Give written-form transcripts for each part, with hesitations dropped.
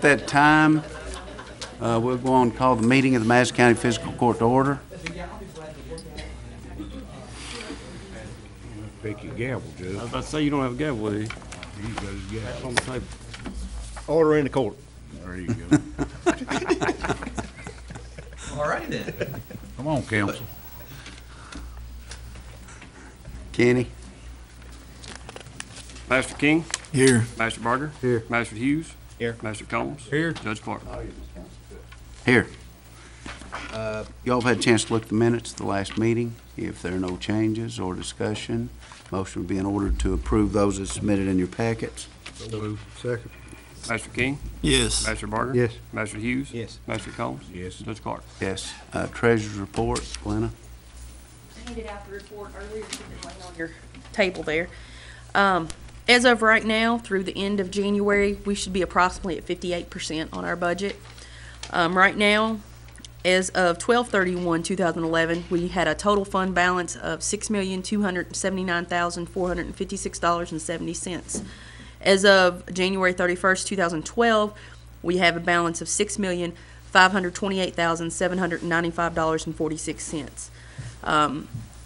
That time, we'll go on and call the meeting of the Madison County Fiscal Court to order. Pick your gavel, Judge. I was about to say, you don't have a gavel with you. He's got his gavel. On the table. Order in the court. There you go. All right then. Come on, counsel. Kenny? Master King, Here. Master Barger, Here. Master Hughes, Here. Master Combs, Here. Judge Clark. Here. Y'all have had a chance to look at the minutes of the last meeting. If there are no changes or discussion, motion would be in order to approve those as submitted in your packets. So moved. Second. Master King, Yes. Master Barger, Yes. Master Hughes, Yes. Master Combs, Yes. Judge Clark. Yes. Treasurer's report, Glenna? I handed out the report earlier, it's laying on your table there. As of right now, through the end of January, we should be approximately at 58% on our budget. Right now, as of 12/31/2011, we had a total fund balance of $6,279,456.70. As of January 31st, 2012, we have a balance of $6,528,795.46.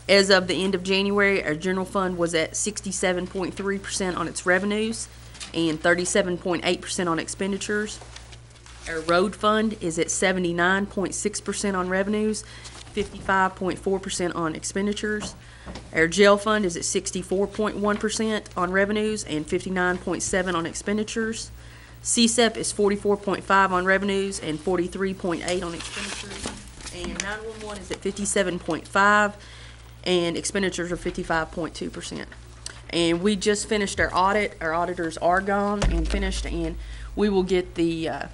As of the end of January, our general fund was at 67.3% on its revenues and 37.8% on expenditures. Our road fund is at 79.6% on revenues, 55.4% on expenditures. Our jail fund is at 64.1% on revenues and 59.7% on expenditures. CSEP is 44.5% on revenues and 43.8% on expenditures. And 911 is at 57.5%. And expenditures are 55.2%. And we just finished our audit. Our auditors are gone and finished, and we will get the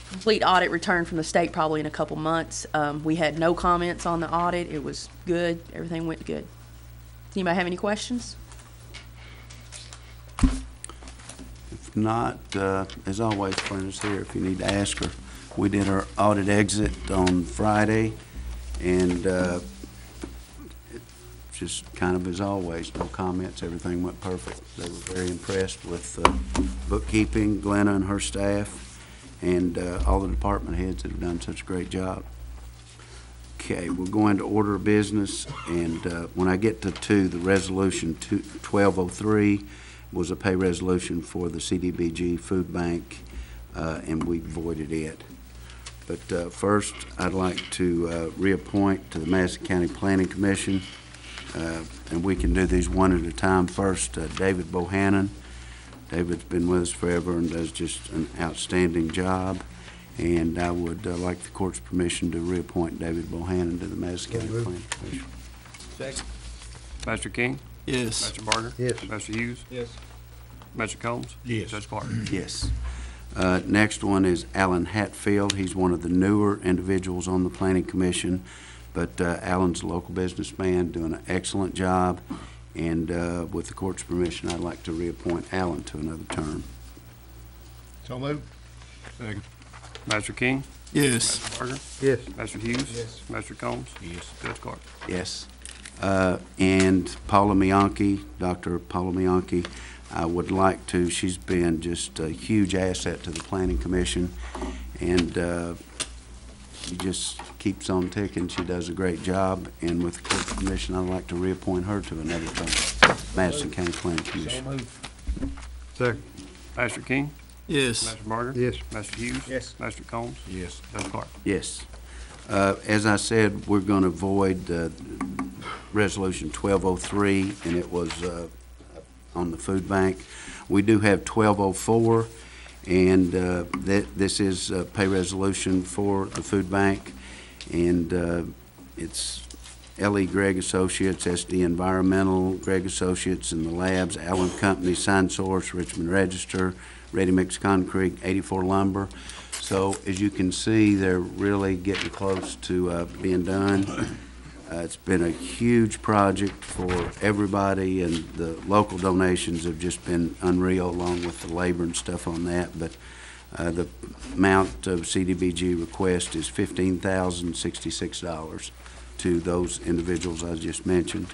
complete audit return from the state probably in a couple months. We had no comments on the audit. It was good. Everything went good. Anybody have any questions? If not, as always, Brenda's here if you need to ask her. We did our audit exit on Friday, and just kind of as always, no comments, everything went perfect. They were very impressed with bookkeeping, Glenna and her staff, and all the department heads that have done such a great job. Okay, we'll go into order of business, and when I get to the resolution 1203 was a pay resolution for the CDBG food bank, and we voided it. But first, I'd like to reappoint to the Madison County Planning Commission. And we can do these one at a time. First, David Bohannon. David's been with us forever and does just an outstanding job. And I would like the court's permission to reappoint David Bohannon to the Madison County Planning Commission. Second. Master King, Yes. Master Barger, Yes. Master Hughes, Yes. Master Combs, Yes. Judge Clark. Yes. Next one is Alan Hatfield. He's one of the newer individuals on the Planning Commission. But Alan's a local businessman doing an excellent job, and with the court's permission, I'd like to reappoint Alan to another term. So moved. Second. Master King, Yes. Master Barger, Yes. Master Hughes, Yes. Master Combs, Yes. Judge Clark. Yes. And Paula Mianchi, Dr. Paula Mianchi, I would like to, she's been just a huge asset to the Planning Commission, and she just keeps on ticking. She does a great job, and with the court's permission, I'd like to reappoint her to another term, Madison County Planning Commission. So moved. Second. Master King, Yes. Master Barger, Yes. Master Hughes, Yes. Master Combs, Yes. Judge Clark. Yes. As I said, we're going to void Resolution 1203, and it was on the food bank. We do have 1204, and this is a pay resolution for the food bank, and it's L.E. Gregg Associates, SD Environmental, Gregg Associates in the labs, Allen Company, Sign Source, Richmond Register, Ready Mix Concrete, 84 Lumber. So as you can see, they're really getting close to being done. It's been a huge project for everybody, and the local donations have just been unreal, along with the labor and stuff on that. But the amount of CDBG request is $15,066 to those individuals I just mentioned.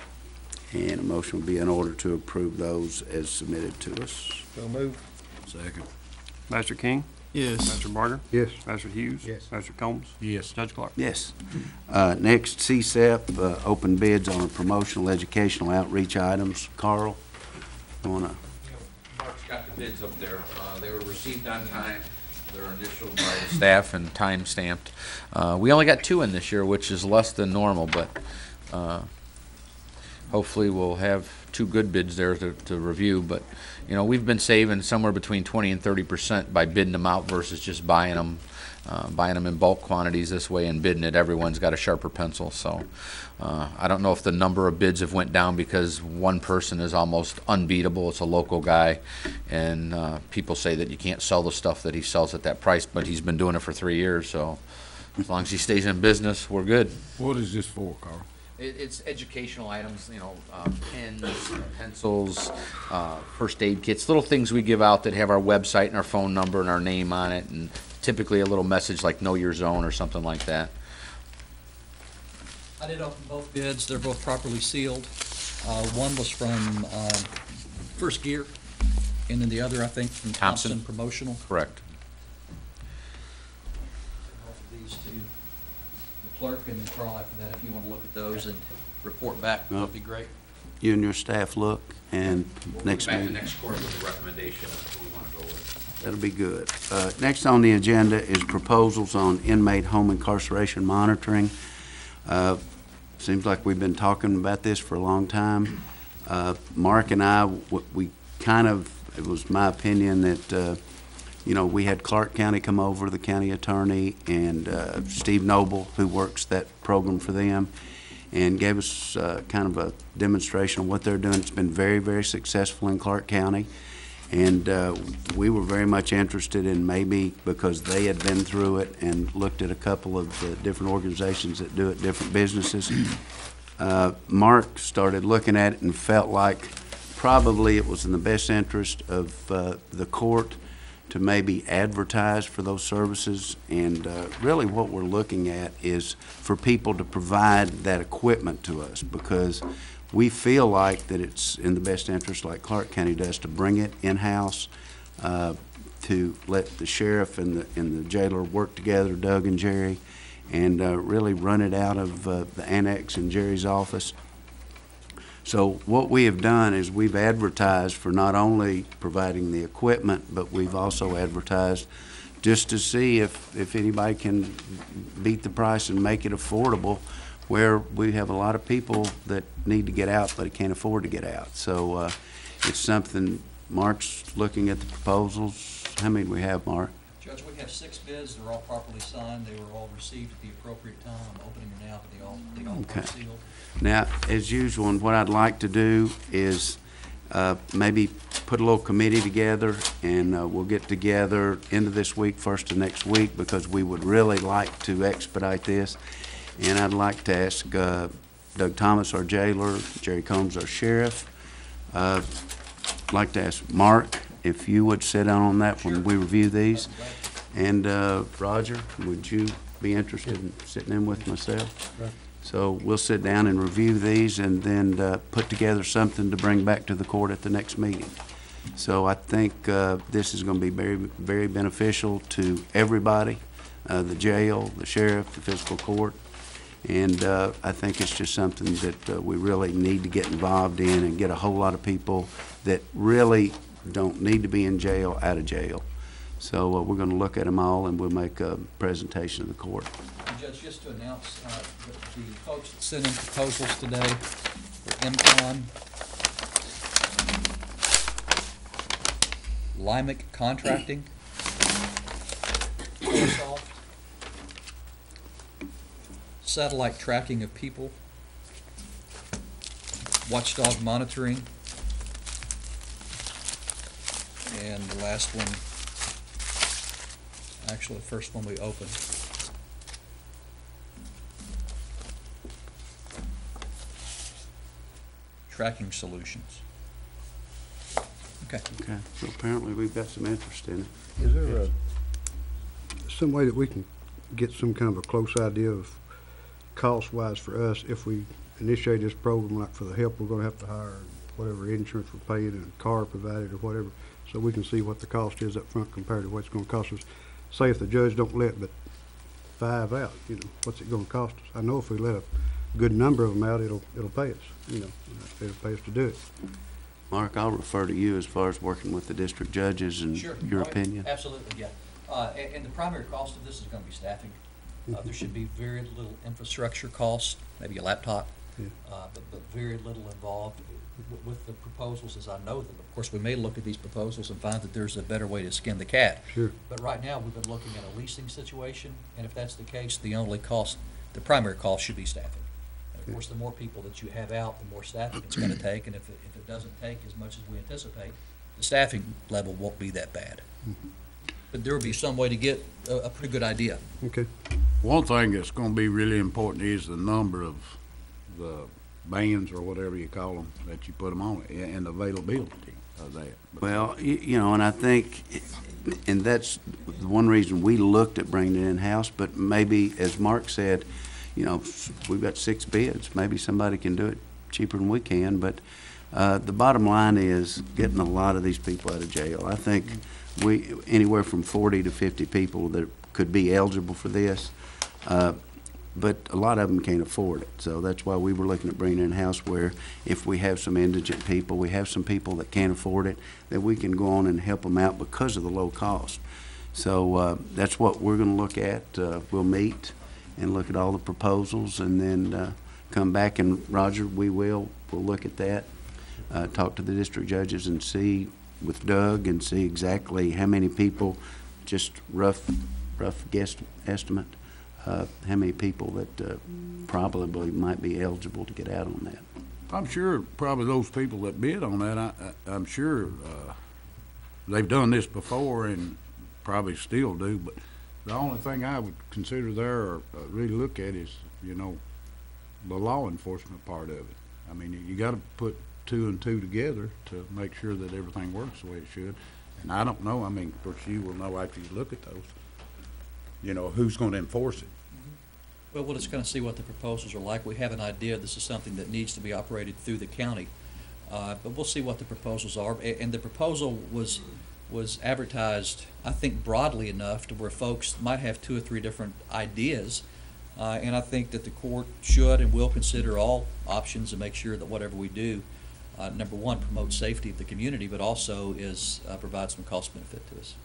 And a motion will be in order to approve those as submitted to us. So moved. Second. Master King, Yes. Pastor Barger? Yes. Pastor Hughes? Yes. Pastor Combs? Yes. Judge Clark? Yes. Next, CSEP, open bids on promotional educational outreach items. Carl, you wanna? Mark's got the bids up there. They were received on time. They're initialed by the staff and time stamped. We only got 2 in this year, which is less than normal, but hopefully we'll have 2 good bids there to review. But, you know, we've been saving somewhere between 20 and 30% by bidding them out versus just buying them in bulk quantities this way and bidding it. Everyone's got a sharper pencil. So I don't know if the number of bids have went down because one person is almost unbeatable. It's a local guy, and people say that you can't sell the stuff that he sells at that price, but he's been doing it for 3 years. So as long as he stays in business, we're good. What is this for, Carl? It's educational items, you know, pens, pencils, first aid kits, little things we give out that have our website and our phone number and our name on it, and typically a little message like know your zone or something like that. I did open both bids. They're both properly sealed. One was from First Gear, and then the other, I think, from Thompson. Thompson Promotional. Correct. Both of these to the clerk and then Carl after that, if you want to look at those and report back, that'd be great. You and your staff look, and next Back to meeting, next court with a recommendation of who we want to go with. that'll be good. Next on the agenda is proposals on inmate home incarceration monitoring. Seems like we've been talking about this for a long time. Mark and I, we kind of, it was my opinion that, you know, we had Clark County come over, the county attorney, and Steve Noble, who works that program for them, and gave us kind of a demonstration of what they're doing. It's been very, very successful in Clark County. And we were very much interested in, maybe because they had been through it and looked at a couple of different organizations that do it, different businesses. Mark started looking at it and felt like probably it was in the best interest of the court to maybe advertise for those services. And really what we're looking at is for people to provide that equipment to us, because we feel like that it's in the best interest, like Clark County does, to bring it in-house, to let the sheriff and the jailer work together, Doug and Jerry, and really run it out of the annex in Jerry's office. So what we have done is we've advertised for not only providing the equipment, but we've also advertised just to see if anybody can beat the price and make it affordable, where we have a lot of people that need to get out but can't afford to get out. So it's something, Mark's looking at the proposals. How many do we have, Mark? Judge, we have 6 bids. They're all properly signed. They were all received at the appropriate time. I'm opening them now, but they all Okay. were sealed. Now, as usual, and what I'd like to do is maybe put a little committee together, and we'll get together end of this week, first of next week, because we would really like to expedite this. And I'd like to ask Doug Thomas, our jailer, Jerry Combs, our sheriff. I'd like to ask Mark if you would sit down on that when we review these. And Roger, would you be interested in sitting in with myself? Right. So we'll sit down and review these and then put together something to bring back to the court at the next meeting. So I think this is going to be very, very beneficial to everybody, the jail, the sheriff, the fiscal court. And I think it's just something that we really need to get involved in and get a whole lot of people that really don't need to be in jail out of jail. So we're going to look at them all, and we'll make a presentation to the court. And Judge, just to announce, the folks that sent in proposals today for MCON, Lymic Contracting, Soft, Satellite Tracking of People, Watchdog Monitoring, and the last one, actually the first one we opened, Tracking Solutions. Okay. Okay, so apparently we've got some interest in it. Is there some way that we can get some kind of a close idea of cost-wise for us if we initiate this program, like for the help we're gonna have to hire, whatever insurance we're paying and car provided or whatever, so we can see what the cost is up front compared to what it's gonna cost us. Say if the judge don't let but 5 out, you know, what's it gonna cost us? I know if we let a good number of them out, it'll pay us, you know, it'll pay us to do it. Mark, I'll refer to you as far as working with the district judges and Sure. your Oh, yeah. opinion. Absolutely, yeah. And the primary cost of this is gonna be staffing. There should be very little infrastructure cost, maybe a laptop, Yeah. but very little involved with the proposals as I know them. Of course, we may look at these proposals and find that there's a better way to skin the cat. Sure. But right now, we've been looking at a leasing situation, and if that's the case, the primary cost should be staffing. And of course, the more people that you have out, the more staffing it's gonna take, and if it doesn't take as much as we anticipate, the staffing level won't be that bad. But there will be some way to get a pretty good idea. Okay. One thing that's gonna be really important is the number of the bands or whatever you call them that you put them on, and the availability of that. Well, you know, and I think, and that's the one reason we looked at bringing it in-house, but maybe, as Mark said, you know, we've got 6 bids. Maybe somebody can do it cheaper than we can, but the bottom line is getting a lot of these people out of jail. I think anywhere from 40 to 50 people that could be eligible for this, but a lot of them can't afford it. So that's why we were looking at bringing it in-house, where if we have some indigent people, we have some people that can't afford it, that we can go on and help them out because of the low cost. So that's what we're going to look at. We'll meet and look at all the proposals, and then come back, and Roger, we'll look at that, talk to the district judges and see with Doug and see exactly how many people, just rough guess estimate, how many people that probably might be eligible to get out on that. I'm sure probably those people that bid on that, I'm sure they've done this before and probably still do, but the only thing I would consider there or really look at is, you know, the law enforcement part of it. I mean, you gotta put 2 and 2 together to make sure that everything works the way it should. And I don't know, I mean, of course, you will know after you look at those, you know, who's gonna enforce it. Well, we're just going to see what the proposals are like. We have an idea this is something that needs to be operated through the county, but we'll see what the proposals are. And the proposal was advertised, I think, broadly enough to where folks might have 2 or 3 different ideas, and I think that the court should and will consider all options and make sure that whatever we do, number one, promotes safety of the community, but also provides some cost benefit to us.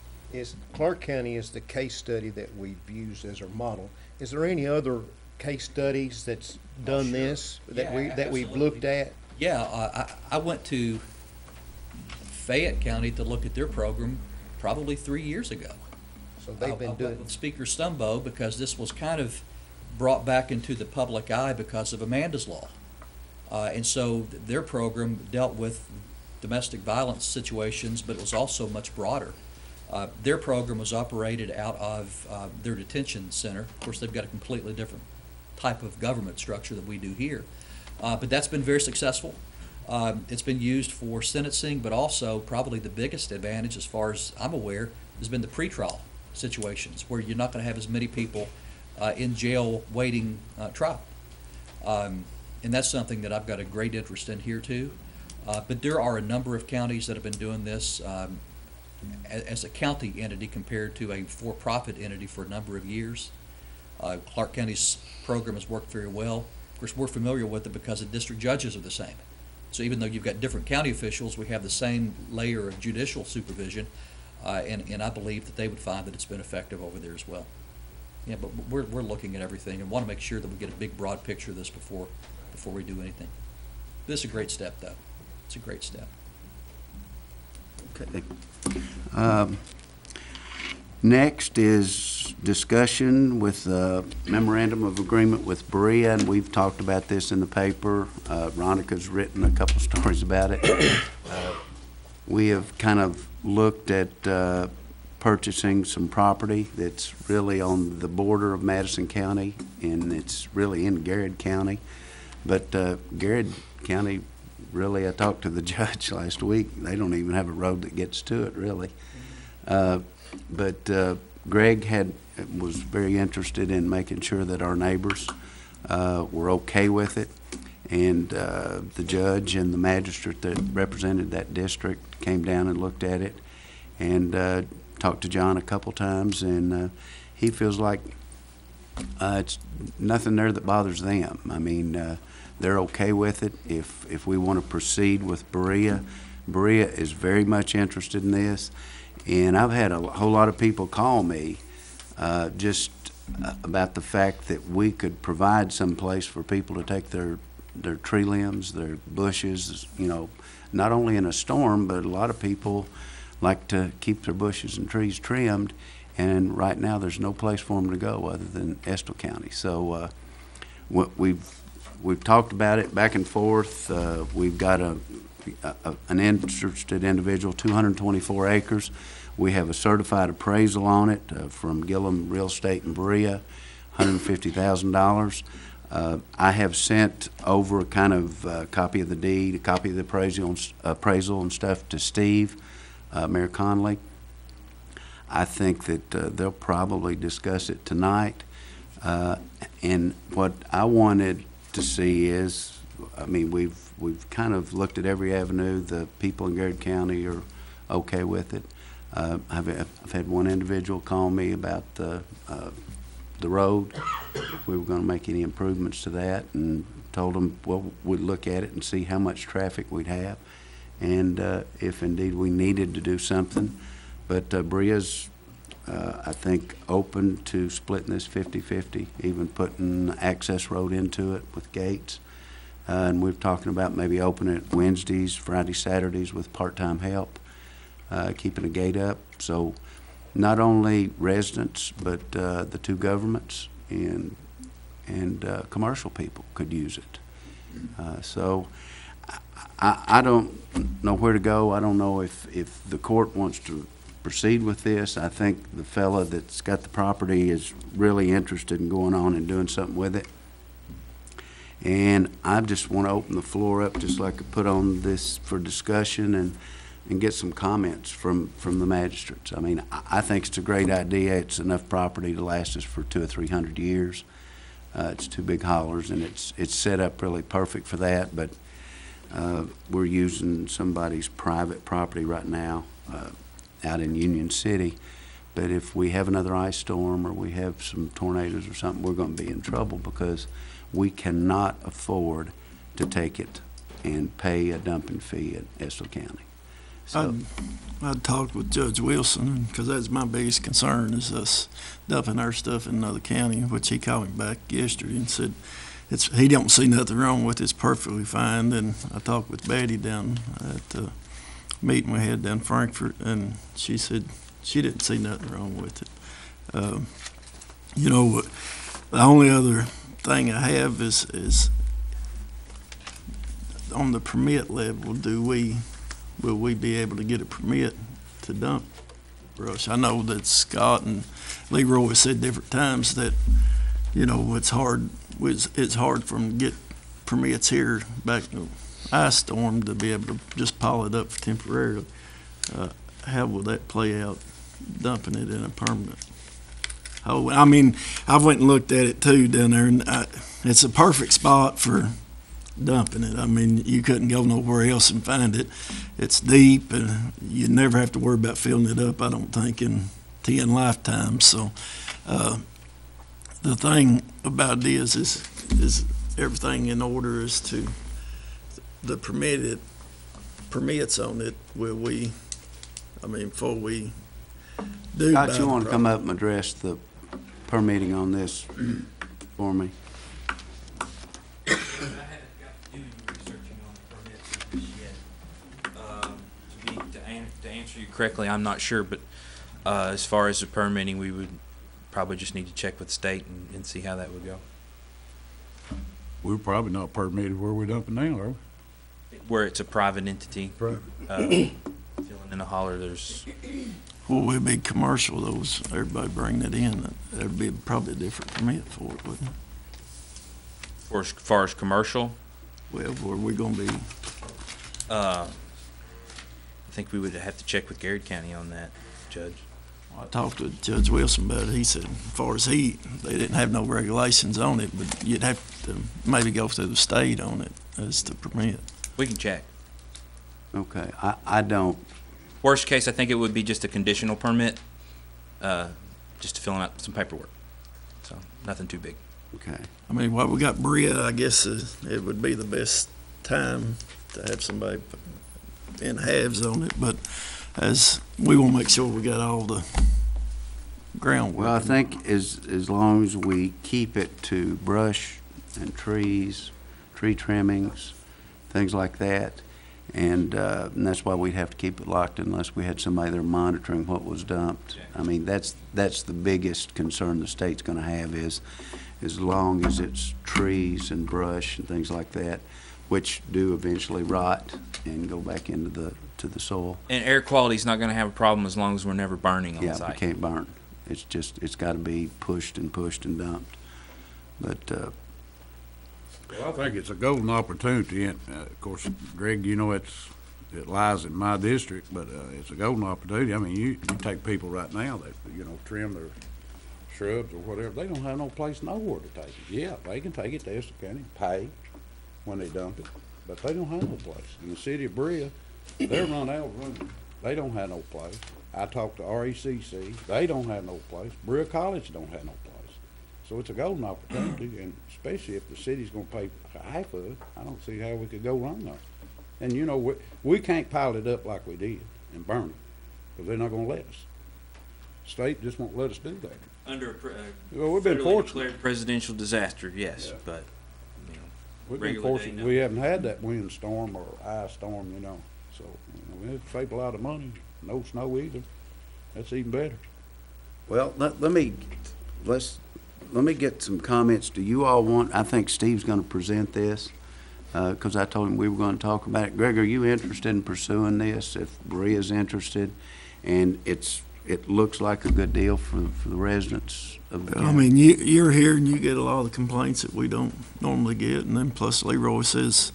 Clark County is the case study that we've used as our model. Is there any other case studies that's done sure. this that Yeah, we've absolutely. looked at? Yeah, I went to Fayette County to look at their program probably 3 years ago. So they've been I doing. went with Speaker Stumbo because this was kind of brought back into the public eye because of Amanda's Law. And so their program dealt with domestic violence situations, but it was also much broader. Their program was operated out of their detention center. Of course, they've got a completely different type of government structure that we do here. But that's been very successful. It's been used for sentencing, but also probably the biggest advantage, as far as I'm aware, has been the pretrial situations where you're not going to have as many people in jail waiting trial. And that's something that I've got a great interest in here too. But there are a number of counties that have been doing this as a county entity compared to a for-profit entity for a number of years. Clark County's program has worked very well. Of course, we're familiar with it because the district judges are the same. So even though you've got different county officials, we have the same layer of judicial supervision, and I believe that they would find that it's been effective over there as well. Yeah, but we're looking at everything and want to make sure that we get a big, broad picture of this before we do anything. This is a great step, though. It's a great step. Okay. Next is discussion with memorandum of agreement with Berea, and we've talked about this in the paper. Ronica's written a couple stories about it. We have kind of looked at purchasing some property that's really on the border of Madison County, and it's really in Garrett County. But Garrett County, really, I talked to the judge last week. They don't even have a road that gets to it, really. But Greg was very interested in making sure that our neighbors were okay with it. And the judge and the magistrate that represented that district came down and looked at it. and talked to John a couple times, and he feels like it's nothing there that bothers them. I mean, they're okay with it. If we want to proceed with Berea is very much interested in this, and I've had a whole lot of people call me just about the fact that we could provide some place for people to take their tree limbs, their bushes, you know, not only in a storm, but a lot of people like to keep their bushes and trees trimmed, and right now there's no place for them to go other than Estill County. So we've talked about it back and forth. We've got an interested individual, 224 acres. We have a certified appraisal on it from Gillum Real Estate in Berea, $150,000. I have sent over kind of a copy of the deed, a copy of the appraisal and stuff to Steve, Mayor Conley. I think that they'll probably discuss it tonight. And what I wanted to see is, I mean, we've kind of looked at every avenue. The people in Garrett County are okay with it. I've had one individual call me about the road. We were going to make any improvements to that, and told them, well, we'd look at it and see how much traffic we'd have, and if indeed we needed to do something. But Berea's, I think, open to splitting this 50-50, even putting an access road into it with gates. And we're talking about maybe opening it Wednesdays, Fridays, Saturdays with part-time help, keeping a gate up. So not only residents, but the two governments and commercial people could use it. So I don't know where to go. I don't know if the court wants to proceed with this. I think the fella that's got the property is really interested in going on and doing something with it. And I just want to open the floor up, just like I put on this for discussion, and get some comments from the magistrates. I mean, I think it's a great idea. It's enough property to last us for 200 or 300 years. It's two big hollers, and it's set up really perfect for that. But we're using somebody's private property right now out in Union City. But if we have another ice storm or we have some tornadoes or something, we're going to be in trouble, because we cannot afford to take it and pay a dumping fee in Estill County. So, I talked with Judge Wilson, because that's my biggest concern, is us dumping our stuff in another county, which he called me back yesterday and said he don't see nothing wrong with it. It's perfectly fine. Then I talked with Betty down at the meeting we had down in Frankfurt, and she said she didn't see nothing wrong with it. You know, the only other thing I have is on the permit level, will we be able to get a permit to dump brush? I know that Scott and Leroy said different times that, you know, it's hard for them to get permits here back in the ice storm to be able to just pile it up temporarily. How will that play out, dumping it in a permanent? Oh, I mean, I went and looked at it too down there, and it's a perfect spot for dumping it. I mean, you couldn't go nowhere else and find it. It's deep, and you never have to worry about filling it up, I don't think, in 10 lifetimes. So the thing about it is everything in order as to the permits on it. Will we, I mean, before we do. Scott, you want to come up and address the permitting on this for me? I haven't got to do any researching on the permits just yet. To answer you correctly, I'm not sure, but as far as the permitting, we would probably just need to check with the state and see how that would go. We're probably not permitted where we're dumping now, are we? Where it's a private entity, Right. filling in a holler, there's, Well, we'd be commercial, those, everybody bring that in, there'd be probably a different permit for it, wouldn't it? for as far as commercial, Well, where we gonna be, I think we would have to check with Garrett County on that, Judge. I talked to Judge Wilson about it, he said, as far as they didn't have no regulations on it, but you'd have to maybe go through the state on it as to permit. We can check. Okay, I don't Worst case, I think it would be just a conditional permit, just to fill out some paperwork. So nothing too big. Okay. I mean, while we got Bria, I guess it would be the best time to have somebody in halves on it, but as we want to make sure we got all the groundwork. Well, I think as long as we keep it to brush and trees, tree trimmings, things like that, and that's why we'd have to keep it locked unless we had somebody there monitoring what was dumped. I mean, that's the biggest concern the state's going to have is as long as it's trees and brush and things like that, which do eventually rot and go back into the soil. And air quality is not going to have a problem as long as we're never burning on Yeah, site. we can't burn. It's got to be pushed and dumped. But Well, I think it's a golden opportunity, and, of course, Greg, you know, it lies in my district, but, it's a golden opportunity. I mean, you take people right now that, you know, trim their shrubs or whatever, they don't have no place nowhere to take it. Yeah, they can take it to Essex County, pay when they dump it, but they don't have no place. In the city of Bria, they're run out of room. They don't have no place. I talked to RECC, they don't have no place. Bria College don't have no place. So it's a golden opportunity, and especially if the city's gonna pay half of it, I don't see how we could go wrong on it. And you know, we can't pile it up like we did and burn it, because they're not gonna let us. State just won't let us do that. Under Well, we've been federally fortunate. declared presidential disaster, yes, Yeah. but, you know, We've been regular day, fortunate, no. we haven't had that windstorm or ice storm, you know, so, you know, it saved a lot of money, no snow either, that's even better. well, let me get some comments. Do you all want? I think Steve's going to present this because I told him we were going to talk about it. Greg, are you interested in pursuing this? If Bria's interested, and it looks like a good deal for the residents of the county. I mean, you're here and you get a lot of the complaints that we don't normally get, and then plus Leroy says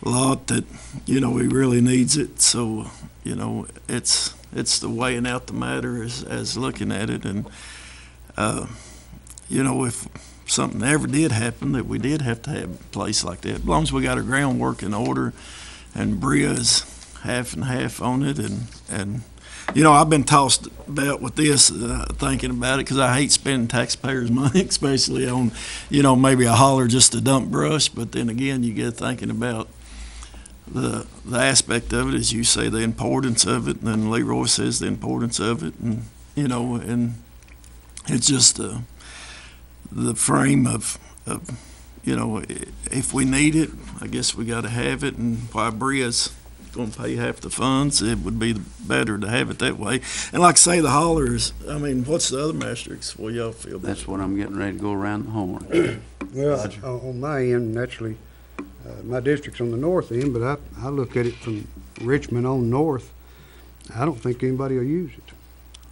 a lot that, you know, he really needs it, so, you know, it's the weighing out the matter as looking at it, and, you know, if something ever did happen that we did have to have a place like that, as long as we got our groundwork in order, and Bria's half and half on it, and you know, I've been tossed about with this, thinking about it, because I hate spending taxpayers' money, especially on, you know, maybe a holler just to dump brush. But then again, you get thinking about the aspect of it, as you say, the importance of it, and then Leroy says the importance of it, and you know, and it's just the frame of you know, if we need it, I guess we got to have it, and why Bria's going to pay half the funds, it would be better to have it that way. And like I say, the hollers, I mean, what's the other matrix? Well, y'all feel about That's what I'm getting ready to go around the horn. Well, on my end, naturally, my district's on the north end, but I look at it from Richmond on north. I don't think anybody will use it.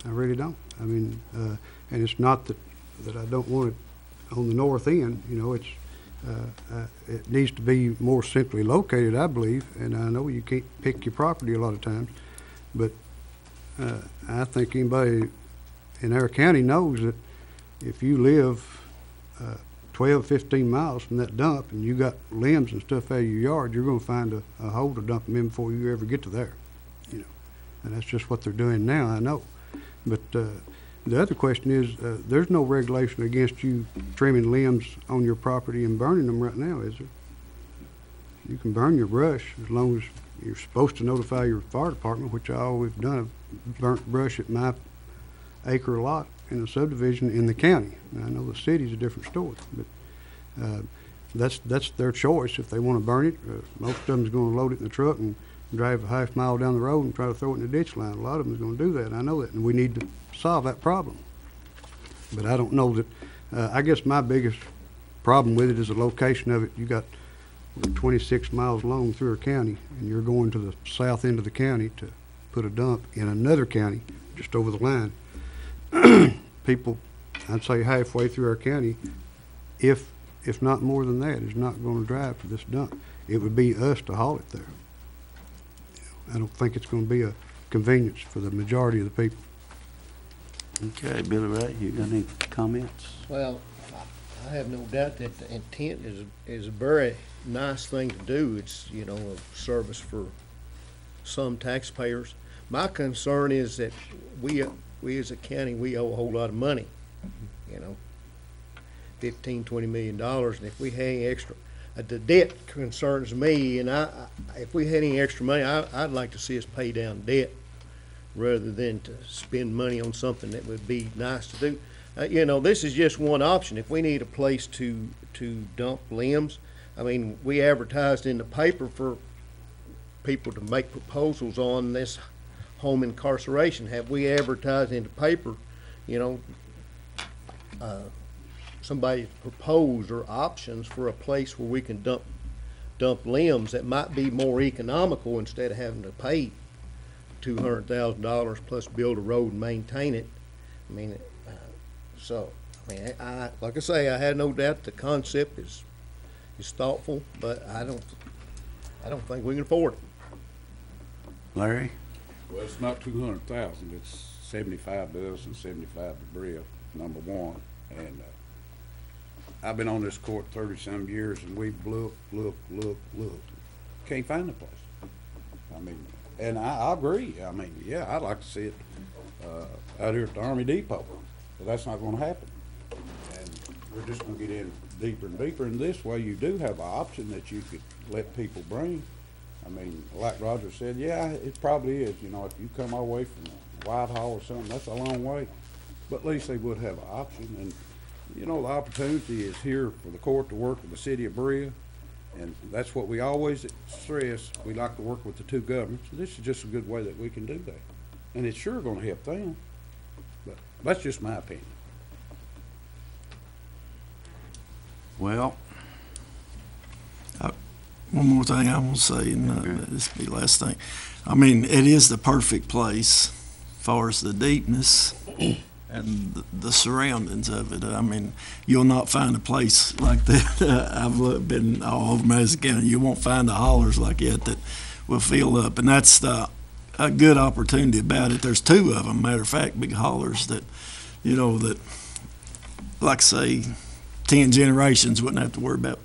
I really don't. I mean, and it's not that I don't want it on the north end. You know, it needs to be more centrally located, I believe, and I know you can't pick your property a lot of times, but I think anybody in our county knows that if you live 12, 15 miles from that dump and you got limbs and stuff out of your yard, you're going to find a hole to dump them in before you ever get to there, you know, and that's just what they're doing now, I know. But the other question is, there's no regulation against you trimming limbs on your property and burning them right now, is there? You can burn your brush as long as you're supposed to notify your fire department, which I always done. I've burnt brush at my acre lot in a subdivision in the county. Now, I know the city's a different story, but that's their choice if they want to burn it. Most of them is going to load it in the truck and drive a half mile down the road and try to throw it in the ditch line. A lot of them is going to do that, and I know that, and we need to solve that problem. But I don't know that, I guess my biggest problem with it is the location of it. You got 26 miles long through our county, and you're going to the south end of the county to put a dump in another county just over the line. People, I'd say halfway through our county, if not more than that, is not going to drive to this dump. It would be us to haul it there. I don't think it's going to be a convenience for the majority of the people. Okay, Billy Ray, you got any comments? Well, I have no doubt that the intent is a very nice thing to do. It's, you know, a service for some taxpayers. My concern is that we as a county, we owe a whole lot of money, you know, $15-20 million, and if we had any extra, the debt concerns me, and if we had any extra money, I'd like to see us pay down debt rather than to spend money on something that would be nice to do. You know, this is just one option. If we need a place to dump limbs, I mean, we advertised in the paper for people to make proposals on this home incarceration. Have we advertised in the paper, you know, somebody proposed or options for a place where we can dump limbs that might be more economical instead of having to pay $200,000 plus build a road and maintain it? I mean, I like I say, I had no doubt the concept is thoughtful, but I don't think we can afford it. Larry? Well, it's not 200,000, it's 75 to us and 75 to Bria, number one. And I've been on this court 30-some years, and we've looked. Can't find the place. I mean, and I agree. I mean, yeah, I'd like to see it out here at the Army Depot, but that's not gonna happen. And we're just gonna get in deeper and deeper, and this way you do have an option that you could let people bring. I mean, like Roger said, yeah, it probably is. You know, if you come all the way from Whitehall or something, that's a long way. But at least they would have an option. And, you know, the opportunity is here for the court to work with the city of Bria. And that's what we always stress. We like to work with the two governments. This is just a good way that we can do that. And it's sure going to help them. But that's just my opinion. Well, One more thing I want to say, and this will be the last thing. I mean, it is the perfect place as far as the deepness and the surroundings of it. I mean, you'll not find a place like that. I've been all over Madison County. You won't find the hollers like that will fill up. And that's a good opportunity about it. There's two of them, matter of fact, big hollers that, you know, that, like I say, 10 generations wouldn't have to worry about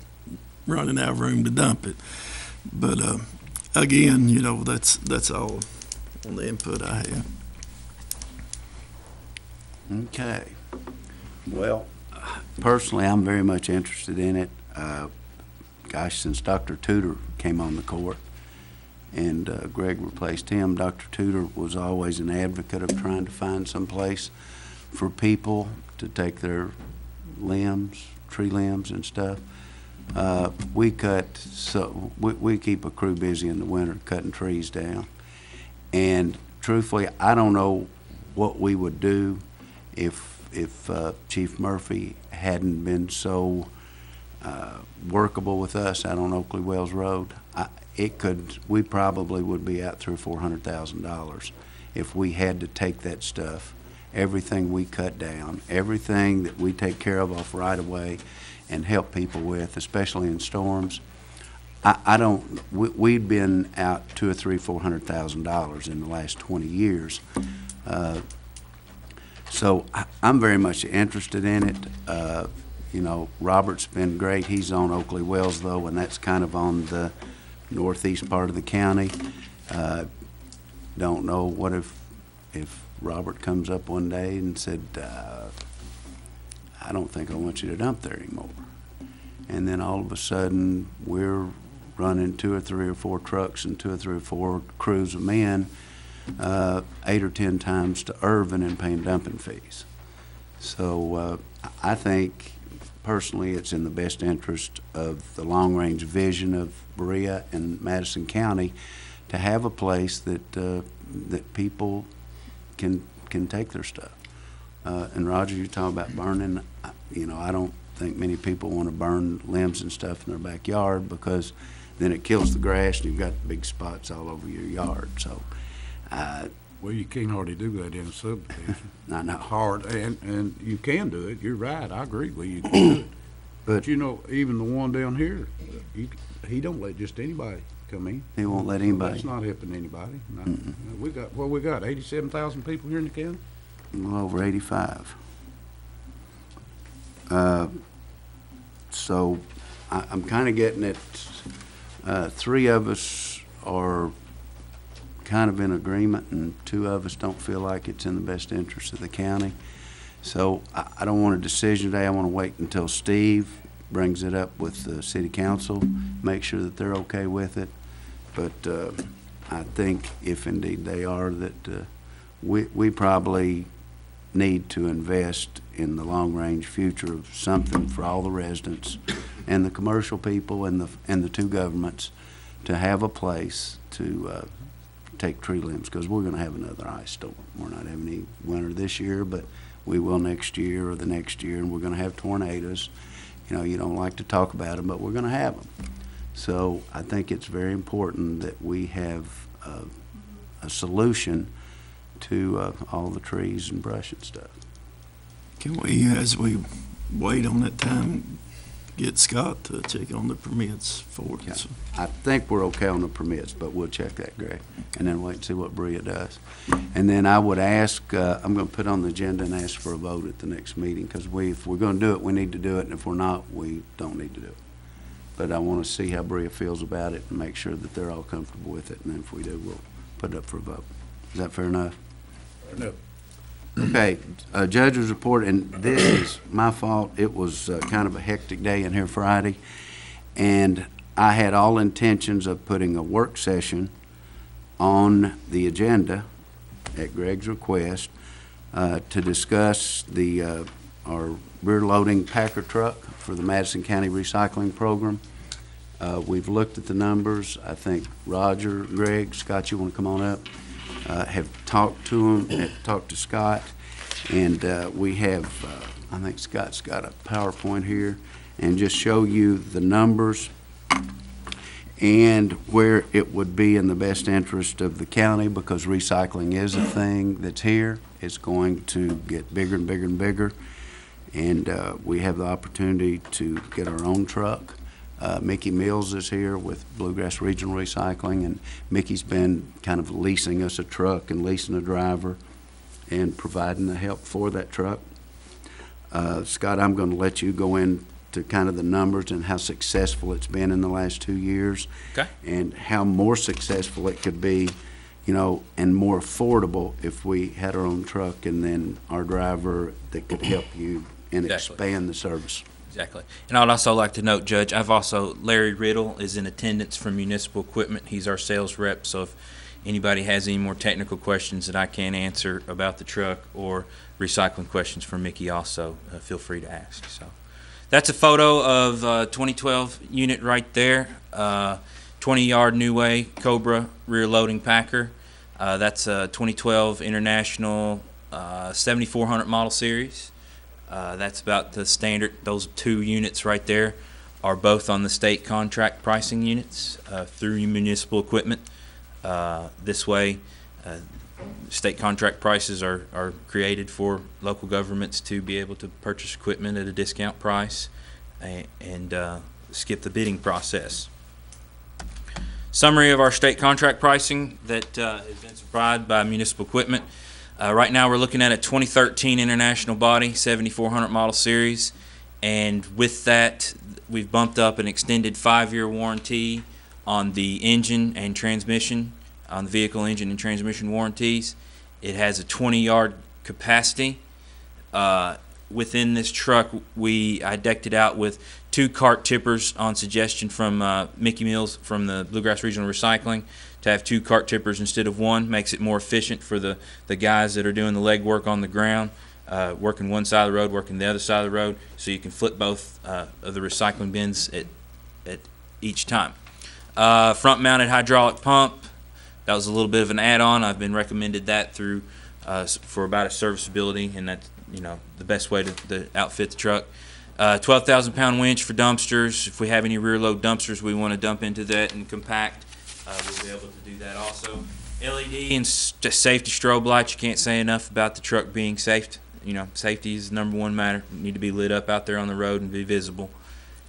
running out of room to dump it. But again, you know, that's all on the input I have. okay. Well, personally, I'm very much interested in it. Gosh, since Dr. Tudor came on the court and Greg replaced him, Dr. Tudor was always an advocate of trying to find some place for people to take their limbs, tree limbs and stuff. We keep a crew busy in the winter cutting trees down. And truthfully, I don't know what we would do if Chief Murphy hadn't been so workable with us out on Oakley Wells Road. We probably would be out $300,000 or $400,000 if we had to take that stuff, everything we cut down, everything that we take care of off right away and help people with, especially in storms. We've been out $200,000 or $400,000 in the last 20 years. So I'm very much interested in it. You know, Robert's been great. He's on Oakley Wells though, and that's kind of on the northeast part of the county. Don't know what if Robert comes up one day and said, I don't think I want you to dump there anymore. And then all of a sudden, we're running 2 or 3 or 4 trucks and 2 or 3 or 4 crews of men, 8 or 10 times to Irvin and paying dumping fees. So I think personally it's in the best interest of the long-range vision of Berea and Madison County to have a place that that people can take their stuff. And Roger, you're talking about burning. You know, I don't think many people want to burn limbs and stuff in their backyard because then it kills the grass and you've got big spots all over your yard. So, Well, you can't hardly do that in a subdivision. I know. Hard, and you can do it. You're right. I agree with you. You can do it. But you know, even the one down here, he don't let just anybody come in. He won't let anybody. That's not helping anybody. No. We got 87,000 people here in the county. Well, over 85. So I'm kind of getting it. 3 of us are kind of in agreement, and two of us don't feel like it's in the best interest of the county. So I don't want a decision today. I want to wait until Steve brings it up with the city council, make sure that they're okay with it. But I think if indeed they are, that we probably need to invest in the long-range future of something for all the residents and the commercial people and the two governments to have a place to take tree limbs, because we're going to have another ice storm. We're not having any winter this year, but we will next year or the next year, and we're going to have tornadoes. You know, you don't like to talk about them, but we're going to have them. So I think it's very important that we have a solution to all the trees and brush and stuff. Can we, as we wait on that time, get Scott to check on the permits for it? Yeah. So- I think we're okay on the permits, but we'll check that, Greg, and then wait and see what Bria does. And then I would ask, I'm going to put on the agenda and ask for a vote at the next meeting, because if we're going to do it, we need to do it, and if we're not, we don't need to do it. But I want to see how Bria feels about it and make sure that they're all comfortable with it, and then if we do, we'll put it up for a vote. Is that fair enough? No. Okay, judge's report, and this is my fault. It was kind of a hectic day in here Friday, and I had all intentions of putting a work session on the agenda at Greg's request to discuss our rear-loading Packer truck for the Madison County Recycling Program. We've looked at the numbers. I think Roger, Greg, Scott, you want to come on up? Have talked to him, have talked to Scott, and we have, I think Scott's got a PowerPoint here, and just show you the numbers and where it would be in the best interest of the county, because recycling is a thing that's here. It's going to get bigger and bigger and bigger, and we have the opportunity to get our own truck. Mickey Mills is here with Bluegrass Regional Recycling, and Mickey's been kind of leasing us a truck and leasing a driver and providing the help for that truck. Scott, I'm going to let you go into kind of the numbers and how successful it's been in the last 2 years. Okay. And how more successful it could be, you know, and more affordable if we had our own truck and then our driver that could help you and Exactly. expand the service. Exactly. And I'd also like to note, Judge, Larry Riddle is in attendance from Municipal Equipment. He's our sales rep, so if anybody has any more technical questions that I can't answer about the truck or recycling questions for Mickey also, feel free to ask. So that's a photo of 2012 unit right there, 20-yard New Way Cobra rear loading Packer. That's a 2012 International 7400 model series. That's about the standard. Those two units right there are both on the state contract pricing units through Municipal Equipment. This way, state contract prices are created for local governments to be able to purchase equipment at a discount price and skip the bidding process. Summary of our state contract pricing that has been supplied by Municipal Equipment. Right now we're looking at a 2013 International Body 7400 model series, and with that we've bumped up an extended 5-year warranty on the engine and transmission, on the vehicle engine and transmission warranties. It has a 20-yard capacity. Within this truck I decked it out with 2 cart tippers on suggestion from Mickey Mills from the Bluegrass Regional Recycling. To have 2 cart tippers instead of 1 makes it more efficient for the guys that are doing the leg work on the ground, working one side of the road, working the other side of the road, so you can flip both of the recycling bins at each time. Front mounted hydraulic pump, that was a little bit of an add-on. I've been recommended that through for about a serviceability, and that's, you know, the best way to outfit the truck. 12,000 pound winch for dumpsters. If we have any rear load dumpsters we want to dump into that and compact, we'll be able to do that also. LED and just safety strobe lights. You can't say enough about the truck being safe. You know, safety is the #1 matter. You need to be lit up out there on the road and be visible.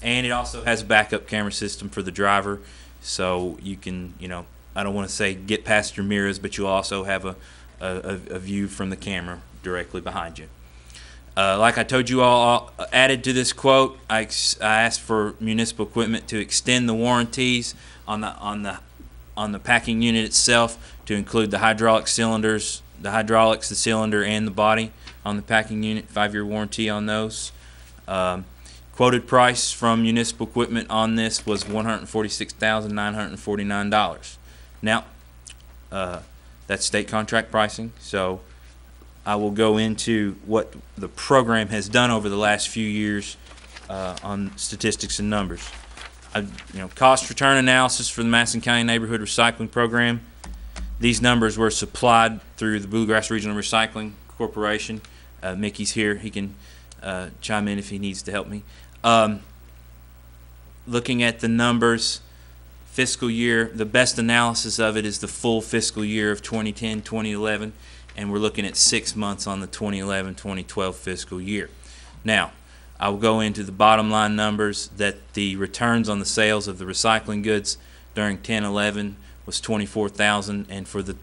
And it also has a backup camera system for the driver, so you can, you know, I don't want to say get past your mirrors, but you'll also have a view from the camera directly behind you. Like I told you all, added to this quote, I asked for Municipal Equipment to extend the warranties on on the packing unit itself to include the hydraulic cylinders, the hydraulics, the cylinder, and the body on the packing unit. 5-year warranty on those. Quoted price from Municipal Equipment on this was $146,949. Now, that's state contract pricing, so I will go into what the program has done over the last few years on statistics and numbers. Cost return analysis for the Madison County Neighborhood Recycling Program. These numbers were supplied through the Bluegrass Regional Recycling Corporation. Mickey's here. He can chime in if he needs to help me. Looking at the numbers, fiscal year, the best analysis of it is the full fiscal year of 2010, 2011, and we're looking at 6 months on the 2011, 2012 fiscal year. Now, I will go into the bottom line numbers that the returns on the sales of the recycling goods during 10-11 was $24,000, and for the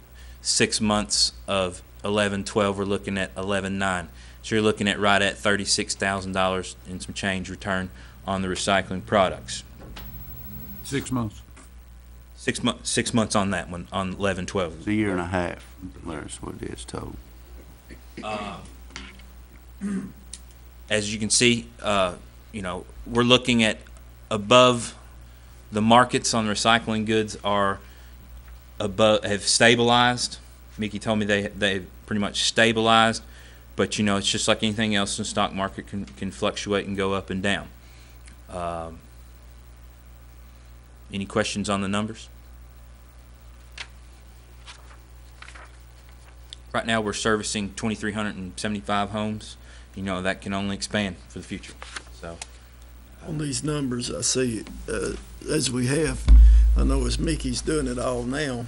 6 months of 11-12 we're looking at $11,900. So you're looking at right at $36,000 and some change return on the recycling products. 6 months. 6 months on that one on 11-12. It's a year and a half. That's what it is total. As you can see, we're looking at above the markets on recycling goods are above, have stabilized. Mickey told me they pretty much stabilized, but it's just like anything else in the stock market can fluctuate and go up and down. Any questions on the numbers? Right now we're servicing 2,375 homes. That can only expand for the future. So On these numbers, I see, as we have, I know as Mickey's doing it all now,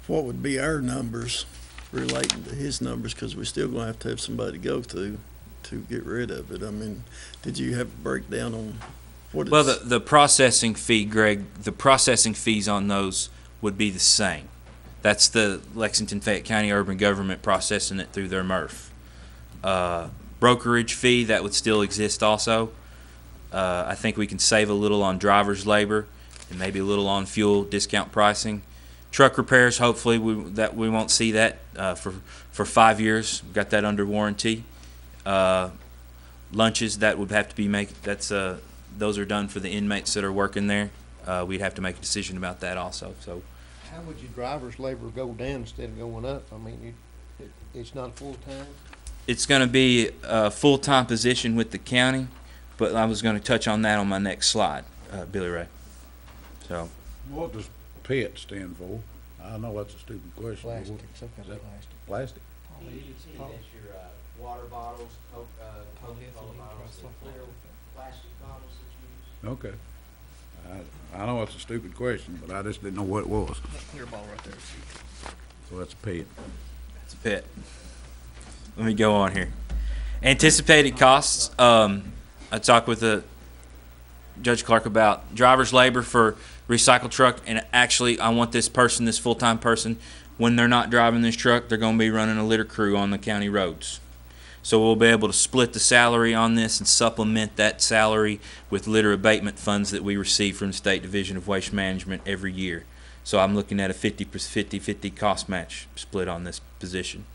what would be our numbers relating to his numbers? Because we're still going to have somebody to go to get rid of it. I mean, did you have a breakdown on what it's? Well, the processing fee, Greg, the processing fees on those would be the same. That's the Lexington-Fayette County Urban Government processing it through their MRF. Brokerage fee, that would still exist also. I think we can save a little on driver's labor and maybe a little on fuel discount pricing. Truck repairs, hopefully we won't see that for 5 years. We've got that under warranty. Lunches, that would have to be those are done for the inmates that are working there. We'd have to make a decision about that also. So, How would your driver's labor go down instead of going up? I mean, it's not full-time? it's going to be a full-time position with the county, but I was going to touch on that on my next slide, Billy Ray. So, What does PET stand for? I know that's a stupid question. but Plastic, what- some kind is of that plastic. Plastic? That's your water bottles, Coca-Cola bottles, the clear plastic bottles that you use. Okay. I know it's a stupid question, but I just didn't know what it was. Clear ball right there. So that's a PET. that's a pit. Let me go on here. Anticipated costs. I talked with Judge Clark about driver's labor for recycle truck, and actually I want this full-time person, when they're not driving this truck, they're going to be running a litter crew on the county roads. So we'll be able to split the salary on this and supplement that salary with litter abatement funds that we receive from the State Division of Waste Management every year. So I'm looking at a 50-50 cost match split on this position.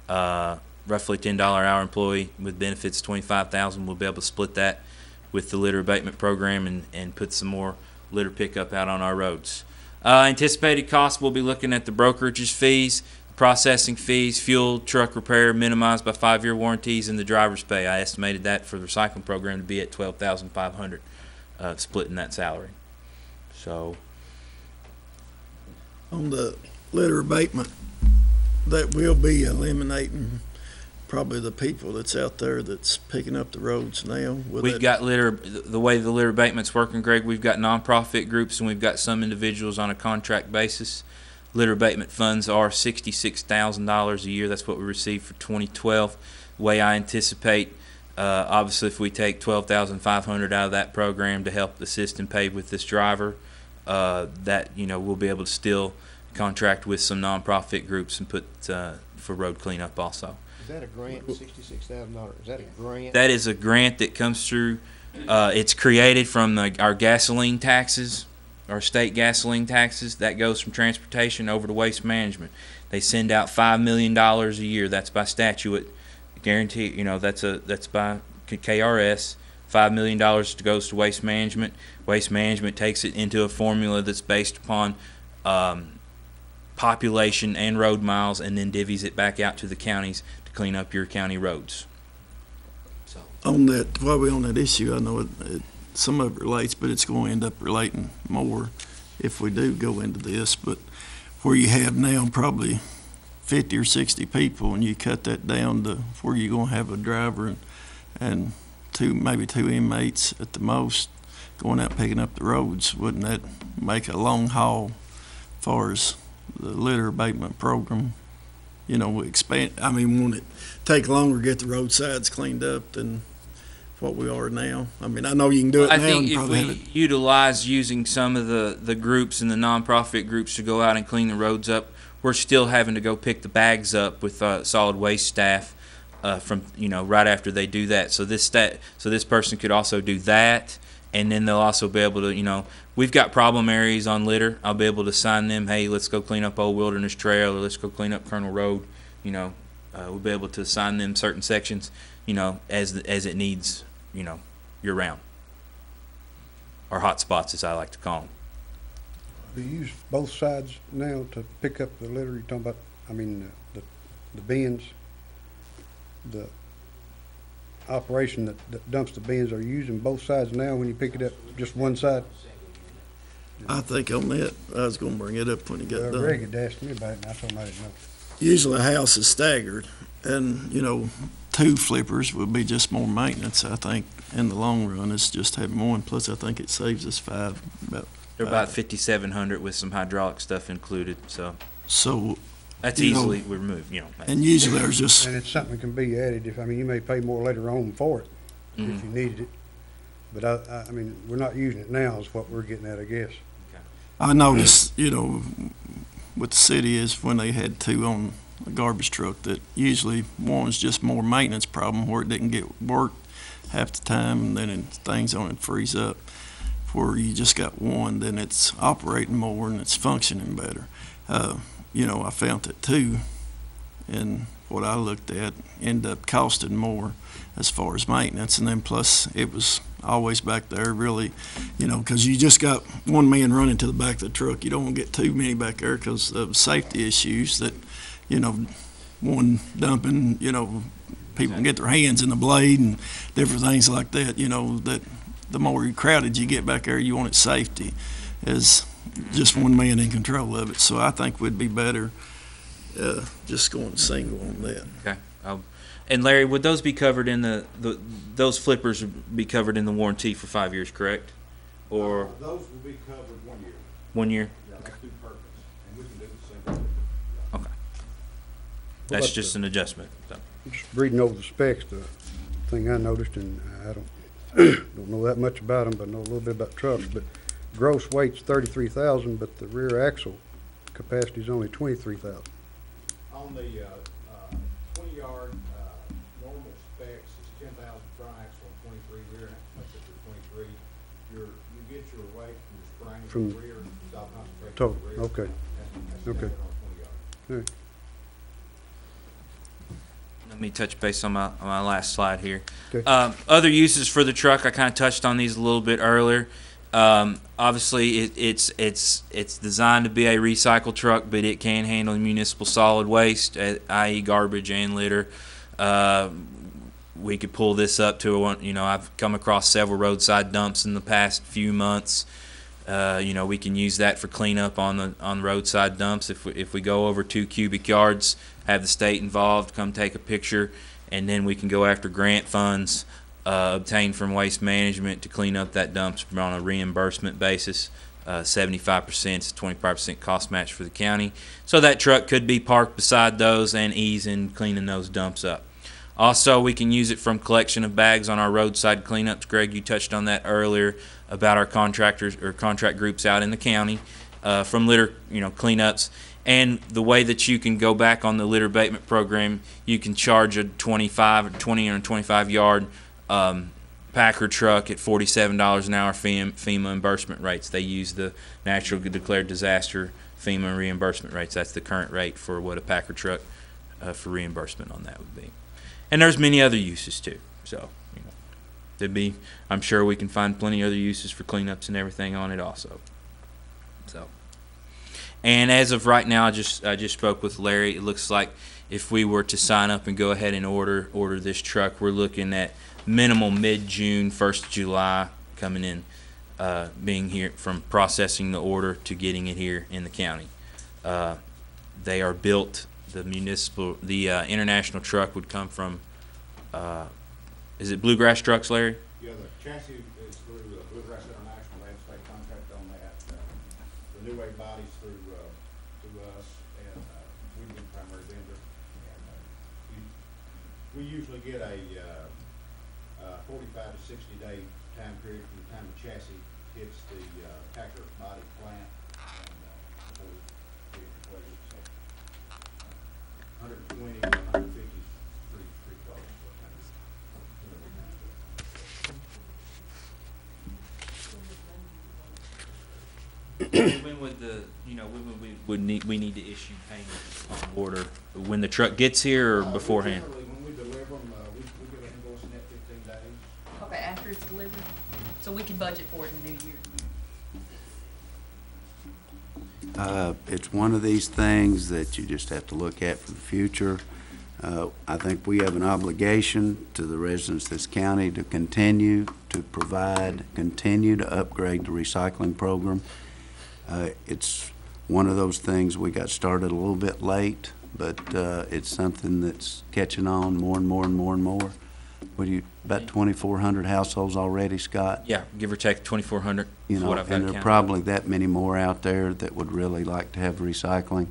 Roughly $10 an hour employee with benefits, $25,000. We'll be able to split that with the litter abatement program and put some more litter pickup out on our roads. Anticipated costs, we'll be looking at the brokerage's fees, processing fees, fuel, truck repair, minimized by 5-year warranties, and the driver's pay. I estimated that for the recycling program to be at $12,500, splitting that salary. So, On the litter abatement, that will be eliminating probably the people that's out there that's picking up the roads now. we've got litter, the way the litter abatement's working, Greg, we've got nonprofit groups and we've got some individuals on a contract basis. Litter abatement funds are $66,000 a year. That's what we received for 2012. The way I anticipate, obviously, if we take $12,500 out of that program to help assist and pay with this driver, that we'll be able to still contract with some nonprofit groups and put for road cleanup also. Is that a grant, $66,000? Is that a grant? That is a grant that comes through. It's created from our gasoline taxes our state gasoline taxes. That goes from transportation over to waste management. They send out $5 million a year. That's by statute. Guarantee, that's by KRS. $5 million goes to waste management. Waste management takes it into a formula that's based upon population and road miles, and then divvies it back out to the counties to clean up your county roads. So On that, while we're on that issue, I know some of it relates, but it's going to end up relating more if we do go into this. But where you have now probably 50 or 60 people, and you cut that down to where you're going to have a driver and maybe two inmates at the most going out picking up the roads, wouldn't that make a long haul as far as the litter abatement program? Expand. I mean, won't it take longer to get the roadsides cleaned up than what we are now? I mean, I know you can do it I now. think and if probably have we it. utilize using some of the groups and the nonprofit groups to go out and clean the roads up, we're still having to go pick the bags up with solid waste staff from right after they do that. So this person could also do that, and then they'll also be able to we've got problem areas on litter. I'll be able to assign them, hey, let's go clean up Old Wilderness Trail, or let's go clean up Colonel Road. We'll be able to assign them certain sections as it needs year round, or hot spots as I like to call them. Do you use both sides now to pick up the litter? You're talking about, the bins, the operation that dumps the bins, are you using both sides now when you pick it up, just one side? I think on that, I was going to bring it up when it got done. Greg had asked me about it, and I told him I didn't know. Usually a house is staggered, and, two flippers would be just more maintenance, I think, in the long run. It's just having one. Plus, I think it saves us They're about 5,700 with some hydraulic stuff included, so So, that's You know, easily removed. and usually there's just, And it's something that can be added you may pay more later on for it, if you needed it. But we're not using it now is what we're getting at, I guess. I noticed, what the city is when they had two on a garbage truck, that usually one's just more maintenance problem where it didn't get worked half the time, and then things on it freeze up. Where you just got one, then it's operating more and it's functioning better. I found that two, and what I looked at ended up costing more as far as maintenance, and then plus it was always back there really, because you just got one man running to the back of the truck. You don't want to get too many back there because of safety issues that, one dumping, people can get their hands in the blade and different things like that, that the more crowded you get back there, you want it safety as just one man in control of it. So I think we'd be better just going single on that. Okay. And Larry, would those be covered in those flippers would be covered in the warranty for 5 years, correct? Or Those will be covered 1 year. 1 year? Yeah, that's through purpose, and we can do the same. Okay. That's just an adjustment. So. Just reading over the specs, the thing I noticed, and I don't know that much about them, but I know a little bit about trucks, but gross weight's 33,000, but the rear axle capacity is only 23,000. On the 20-yard normal specs, it's 10,000 front axle and 23 rear, and that makes it to 23. You get your weight from your spring From to the rear, it's all concentrated total, in the rear. okay. That's Okay. standard on 20 yard. All right. Let me touch base on my last slide here. Okay. Other uses for the truck, I kind of touched on these a little bit earlier. Obviously, it's designed to be a recycle truck, but it can handle municipal solid waste, i.e. garbage and litter. We could pull this up to I've come across several roadside dumps in the past few months. We can use that for cleanup on roadside dumps. If we go over 2 cubic yards, have the state involved, come take a picture, and then we can go after grant funds obtained from Waste Management to clean up that dump on a reimbursement basis. 75% is 25% cost match for the county. So that truck could be parked beside those and ease in cleaning those dumps up. Also, we can use it from collection of bags on our roadside cleanups. Greg, you touched on that earlier about our contractors or contract groups out in the county from litter, cleanups. And the way that you can go back on the litter abatement program, you can charge a 20 or 25 yard Packer truck at $47 an hour FEMA reimbursement rates. They use the natural declared disaster FEMA reimbursement rates. That's the current rate for what a Packer truck for reimbursement on that would be. And there's many other uses too. So, you know, there'd be, I'm sure we can find plenty of other uses for cleanups and everything on it also. So, and as of right now, I just spoke with Larry. It looks like if we were to sign up and go ahead and order this truck, we're looking at minimum mid-June, 1st July coming in, being here from processing the order to getting it here in the county. They are built. The international truck would come from. Is it Bluegrass Trucks, Larry? Yeah, the chassis is through Bluegrass International. They have state contract on that. The new wave body's through us, and we've been primary vendor. And we usually get a 45 to 60 day time period from the time the chassis hits the Packer body plant and before we get it completed. So 120 to 150 is pretty close. When would we need to issue payment on order? When the truck gets here or beforehand? Generally, when we deliver them, we get an invoice in that 15 days. Okay, after it's delivered, so we can budget for it in the new year. It's one of these things that you just have to look at for the future. I think we have an obligation to the residents of this county to continue to provide, continue to upgrade the recycling program. It's one of those things we got started a little bit late, but it's something that's catching on more and more and more and more. What do you, about 2,400 households already, Scott? Yeah, give or take 2,400. You know, and there are probably that many more out there that would really like to have recycling.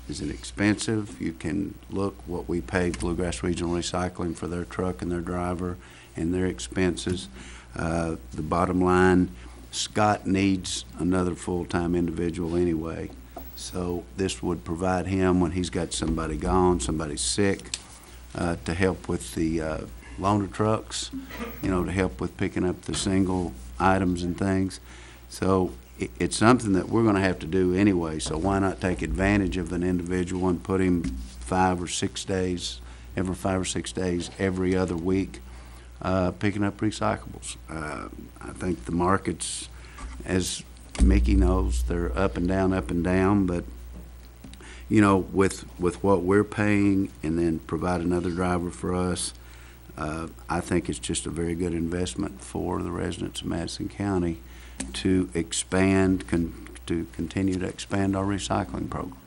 Is it expensive? You can look what we pay Bluegrass Regional Recycling for their truck and their driver and their expenses. The bottom line, Scott needs another full-time individual anyway. So this would provide him when he's got somebody gone, somebody sick, to help with the loaner trucks, you know, to help with picking up the single items and things. So it's something that we're going to have to do anyway, so why not take advantage of an individual and put him 5 or 6 days, every 5 or 6 days, every other week, picking up recyclables. I think the markets, as Mickey knows, they're up and down, but you know, with what we're paying and then provide another driver for us, I think it's just a very good investment for the residents of Madison County to expand, to continue to expand our recycling program.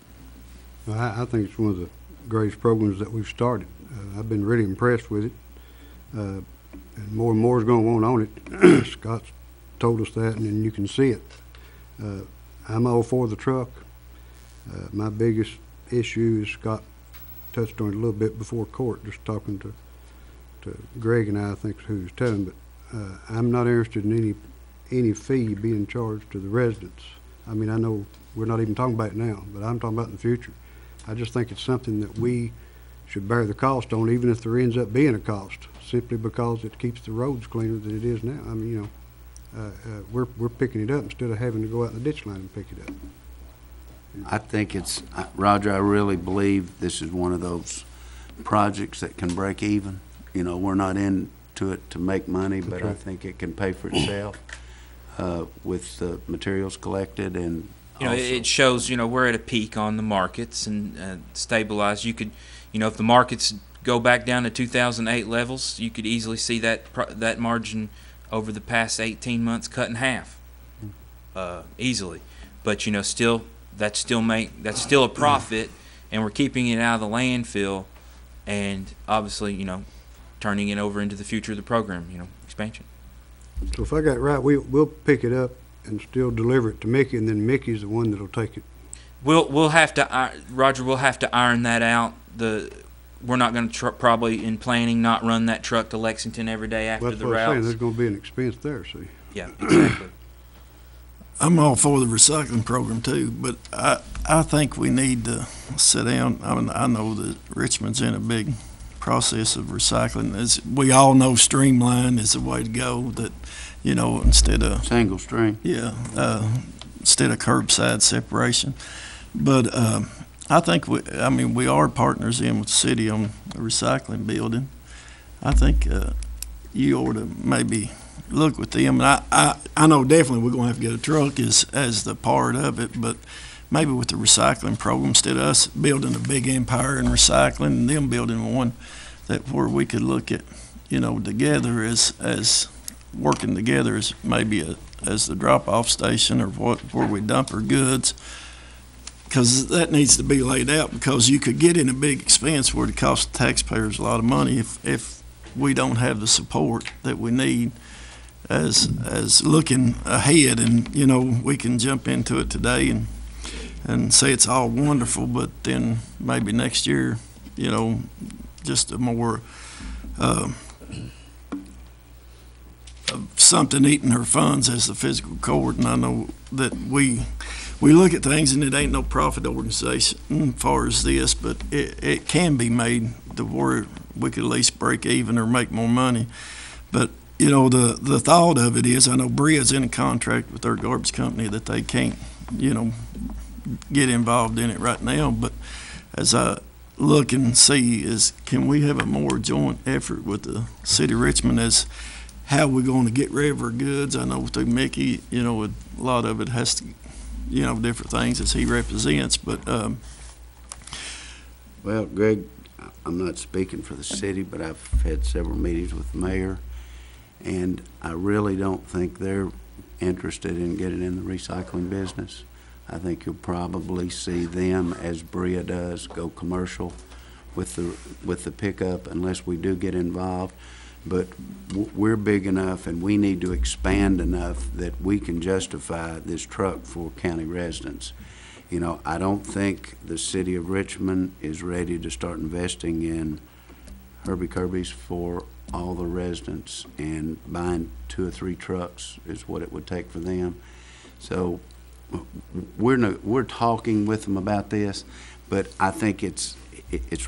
Well, I think it's one of the greatest programs that we've started. I've been really impressed with it, and more is going to want on it. Scott's told us that, and then you can see it. I'm all for the truck. My biggest issue is Scott touched on it a little bit before court, just talking to Greg and I think is who he was telling, but I'm not interested in any fee being charged to the residents. I mean, I know we're not even talking about it now, but I'm talking about in the future. I just think it's something that we should bear the cost on, even if there ends up being a cost, simply because it keeps the roads cleaner than it is now. I mean, you know, we're picking it up instead of having to go out in the ditch line and pick it up. I think it's, Roger, I really believe this is one of those projects that can break even. You know, we're not into it to make money, but I think it can pay for itself with the materials collected and you know, it shows, you know, we're at a peak on the markets and stabilize. You could, you know, if the markets go back down to 2008 levels, you could easily see that margin over the past 18 months cut in half, easily. But you know, that's still a profit, and we're keeping it out of the landfill, and obviously, you know, turning it over into the future of the program, you know, expansion. So if I got it right, we'll pick it up and still deliver it to Mickey, and then Mickey's the one that'll take it. We'll have to, Roger. We'll have to iron that out. We're not going to probably in planning not run that truck to Lexington every day after That's the what I'm saying. routes. There's going to be an expense there. See. Yeah, exactly. I'm all for the recycling program too, but I think we need to sit down. I mean, I know that Richmond's in a big process of recycling. As we all know, streamline is the way to go, that, you know, instead of, Single stream. instead of curbside separation. But I think, we are partners in with the city on the recycling building. I think you ought to maybe look with them. And I know definitely we're going to have to get a truck as the part of it, but maybe with the recycling program, instead of us building a big empire in recycling and them building one, that where we could look at, you know, together as working together as maybe as the drop-off station or where we dump our goods. Because that needs to be laid out, because you could get in a big expense where it costs taxpayers a lot of money if we don't have the support that we need as looking ahead. And, you know, we can jump into it today and say it's all wonderful, but then maybe next year, you know, just a more something eating her funds as the fiscal court. And I know that we look at things, and it ain't no profit organization as far as this, but it can be made to where we could at least break even or make more money. But, you know, the thought of it is, I know Bria's in a contract with their garbage company that they can't, you know, get involved in it right now. But as I look and see is, can we have a more joint effort with the city of Richmond as how we're going to get rid of our goods? I know through Mickey, you know, a lot of it has to, you know, different things as he represents, but Well, Greg, I'm not speaking for the city, but I've had several meetings with the mayor, and I really don't think they're interested in getting in the recycling business. I think you'll probably see them, as Bria does, go commercial with the pickup unless we do get involved. But we're big enough and we need to expand enough that we can justify this truck for county residents. You know, I don't think the city of Richmond is ready to start investing in Herbie Kirby's for all the residents, and buying 2 or 3 trucks is what it would take for them. So we're talking with them about this, but I think it's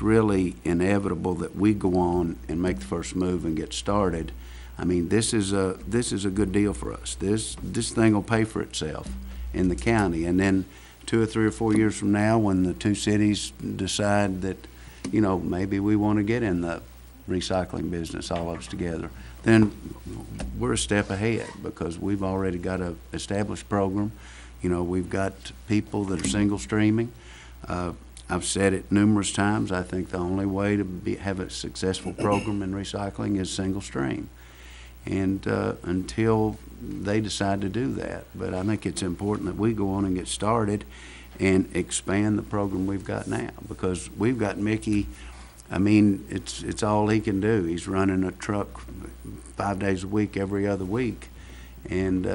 really inevitable that we go on and make the first move and get started. I mean, this is a good deal for us. This thing will pay for itself in the county, and then 2 or 3 or 4 years from now, when the 2 cities decide that, you know, maybe we want to get in the recycling business, all of us together, then we're a step ahead because we've already got an established program. You know, we've got people that are single streaming. I've said it numerous times. I think the only way to have a successful program in recycling is single stream, and until they decide to do that. But I think it's important that we go on and get started and expand the program we've got now, because we've got Mickey. I mean, it's all he can do. He's running a truck 5 days a week, every other week, and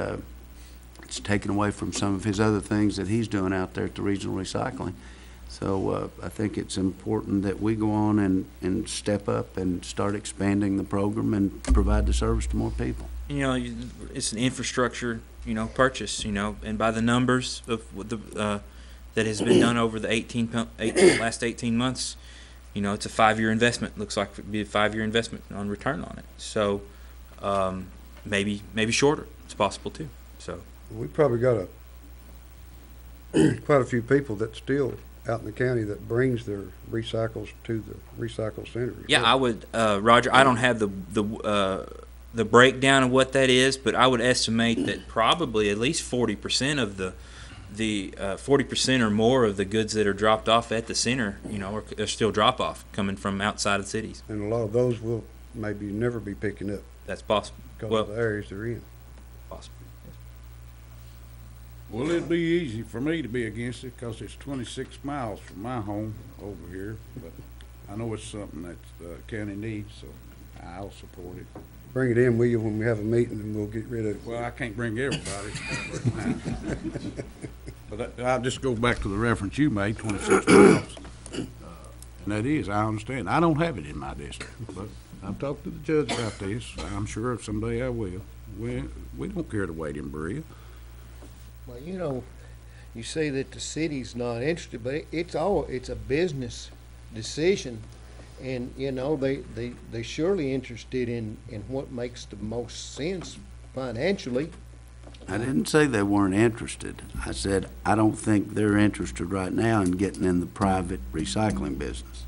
it's taken away from some of his other things that he's doing out there at the regional recycling. So I think it's important that we go on and step up and start expanding the program and provide the service to more people. You know, it's an infrastructure, you know, purchase, you know, and by the numbers of what that has been done over the last 18 months, you know, it's a 5-year investment. Looks like it would be a 5-year investment on return on it. So maybe shorter. It's possible too. So We probably got quite a few people that still out in the county that brings their recycles to the recycle center. yeah, I would, Roger. I don't have the breakdown of what that is, but I would estimate that probably at least 40% of the 40% or more of the goods that are dropped off at the center, you know, are still drop off coming from outside of cities. And a lot of those will maybe never be picking up That's possible. because Well, of the areas they're in. possible. Well, it'd be easy for me to be against it because it's 26 miles from my home over here, but I know it's something that the county needs, so I'll support it. Bring it in, will you, when we have a meeting, and we'll get rid of it. Well, I can't bring everybody. But I'll just go back to the reference you made, 26 miles. And that is, I understand. I don't have it in my district, but I've talked to the judge about this. I'm sure someday I will. We don't care to wait in Berea. Well, you know, you say that the city's not interested, but it's a business decision, And, you know, they surely interested in what makes the most sense financially. I didn't say they weren't interested. I said, I don't think they're interested right now in getting in the private recycling business.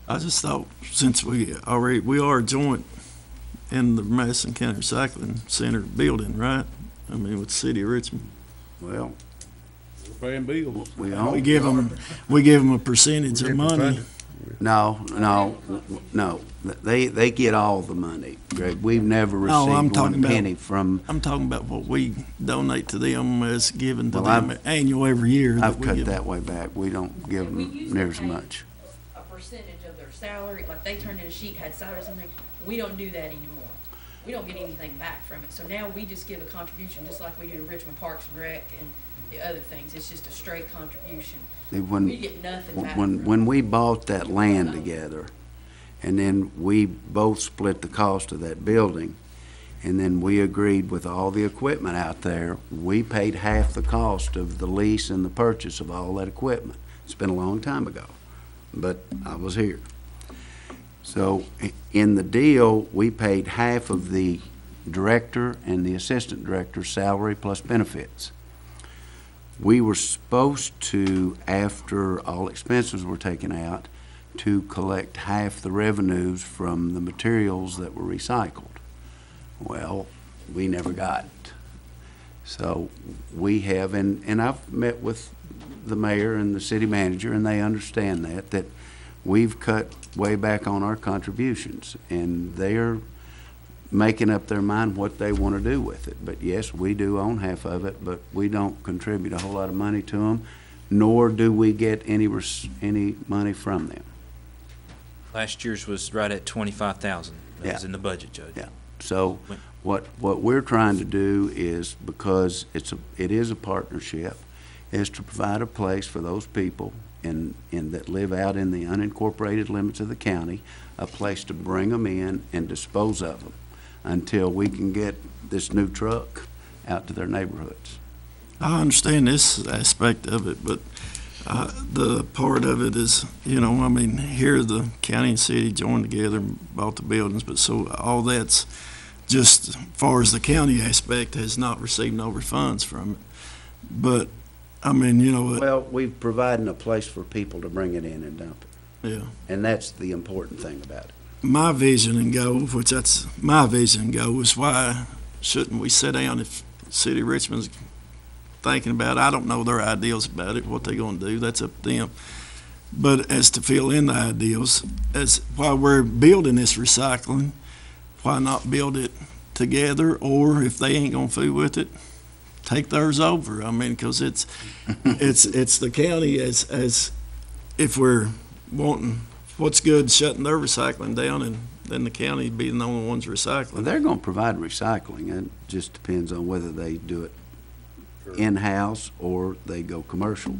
I just thought, since we are joint in the Madison County Recycling Center building, right? I mean, with the city of Richmond. Well, We're paying bills. we We own, give them a percentage of money. no. They get all the money, Greg. We've never No, I'm received talking one about- penny from, I'm talking about what we donate to them as given to Well, them annual every year. I've we cut give that way back. We don't give And we them used near to as pay much. a percentage of their salary, like they turned in a sheet, had salary or something, we don't do that anymore. We don't get anything back from it, so now we just give a contribution, just like we do to Richmond Parks and Rec and the other things, it's just a straight contribution. See, We get nothing back from it. When we bought that land together, and then we both split the cost of that building, and then we agreed with all the equipment out there, we paid half the cost of the lease and the purchase of all that equipment. It's been a long time ago, but I was here. So in the deal, we paid half of the director and the assistant director's salary plus benefits. We were supposed to, after all expenses were taken out, to collect half the revenues from the materials that were recycled. Well, we never got it. So we have, and I've met with the mayor and the city manager, and they understand that we've cut way back on our contributions, and they're making up their mind what they want to do with it. But yes, we do own half of it, but we don't contribute a whole lot of money to them, nor do we get any money from them. Last year's was right at 25,000. That was Yeah. in the budget, Judge. Yeah. So what we're trying to do is, because it is a partnership, is to provide a place for those people that live out in the unincorporated limits of the county, a place to bring them in and dispose of them until we can get this new truck out to their neighborhoods. I understand this aspect of it, but the part of it is, you know, I mean, here the county and city joined together and bought the buildings, but so all that's just, as far as the county aspect, has not received no refunds from it. But, I mean, you know, Well, we've provided a place for people to bring it in and dump it, yeah. and that's the important thing about it. My vision and goal, which that's my vision and goal, is why shouldn't we sit down if the city of Richmond's thinking about it? I don't know their ideals about it, what they're going to do, that's up to them. But as to fill in the ideals, as while we're building this recycling, why not build it together, or if they ain't going to fool with it, take theirs over. I mean, because it's the county as if we're wanting what's good, shutting their recycling down, and then the county being the only ones Well, recycling. they're going to provide recycling. It just depends on whether they do it in-house or they go commercial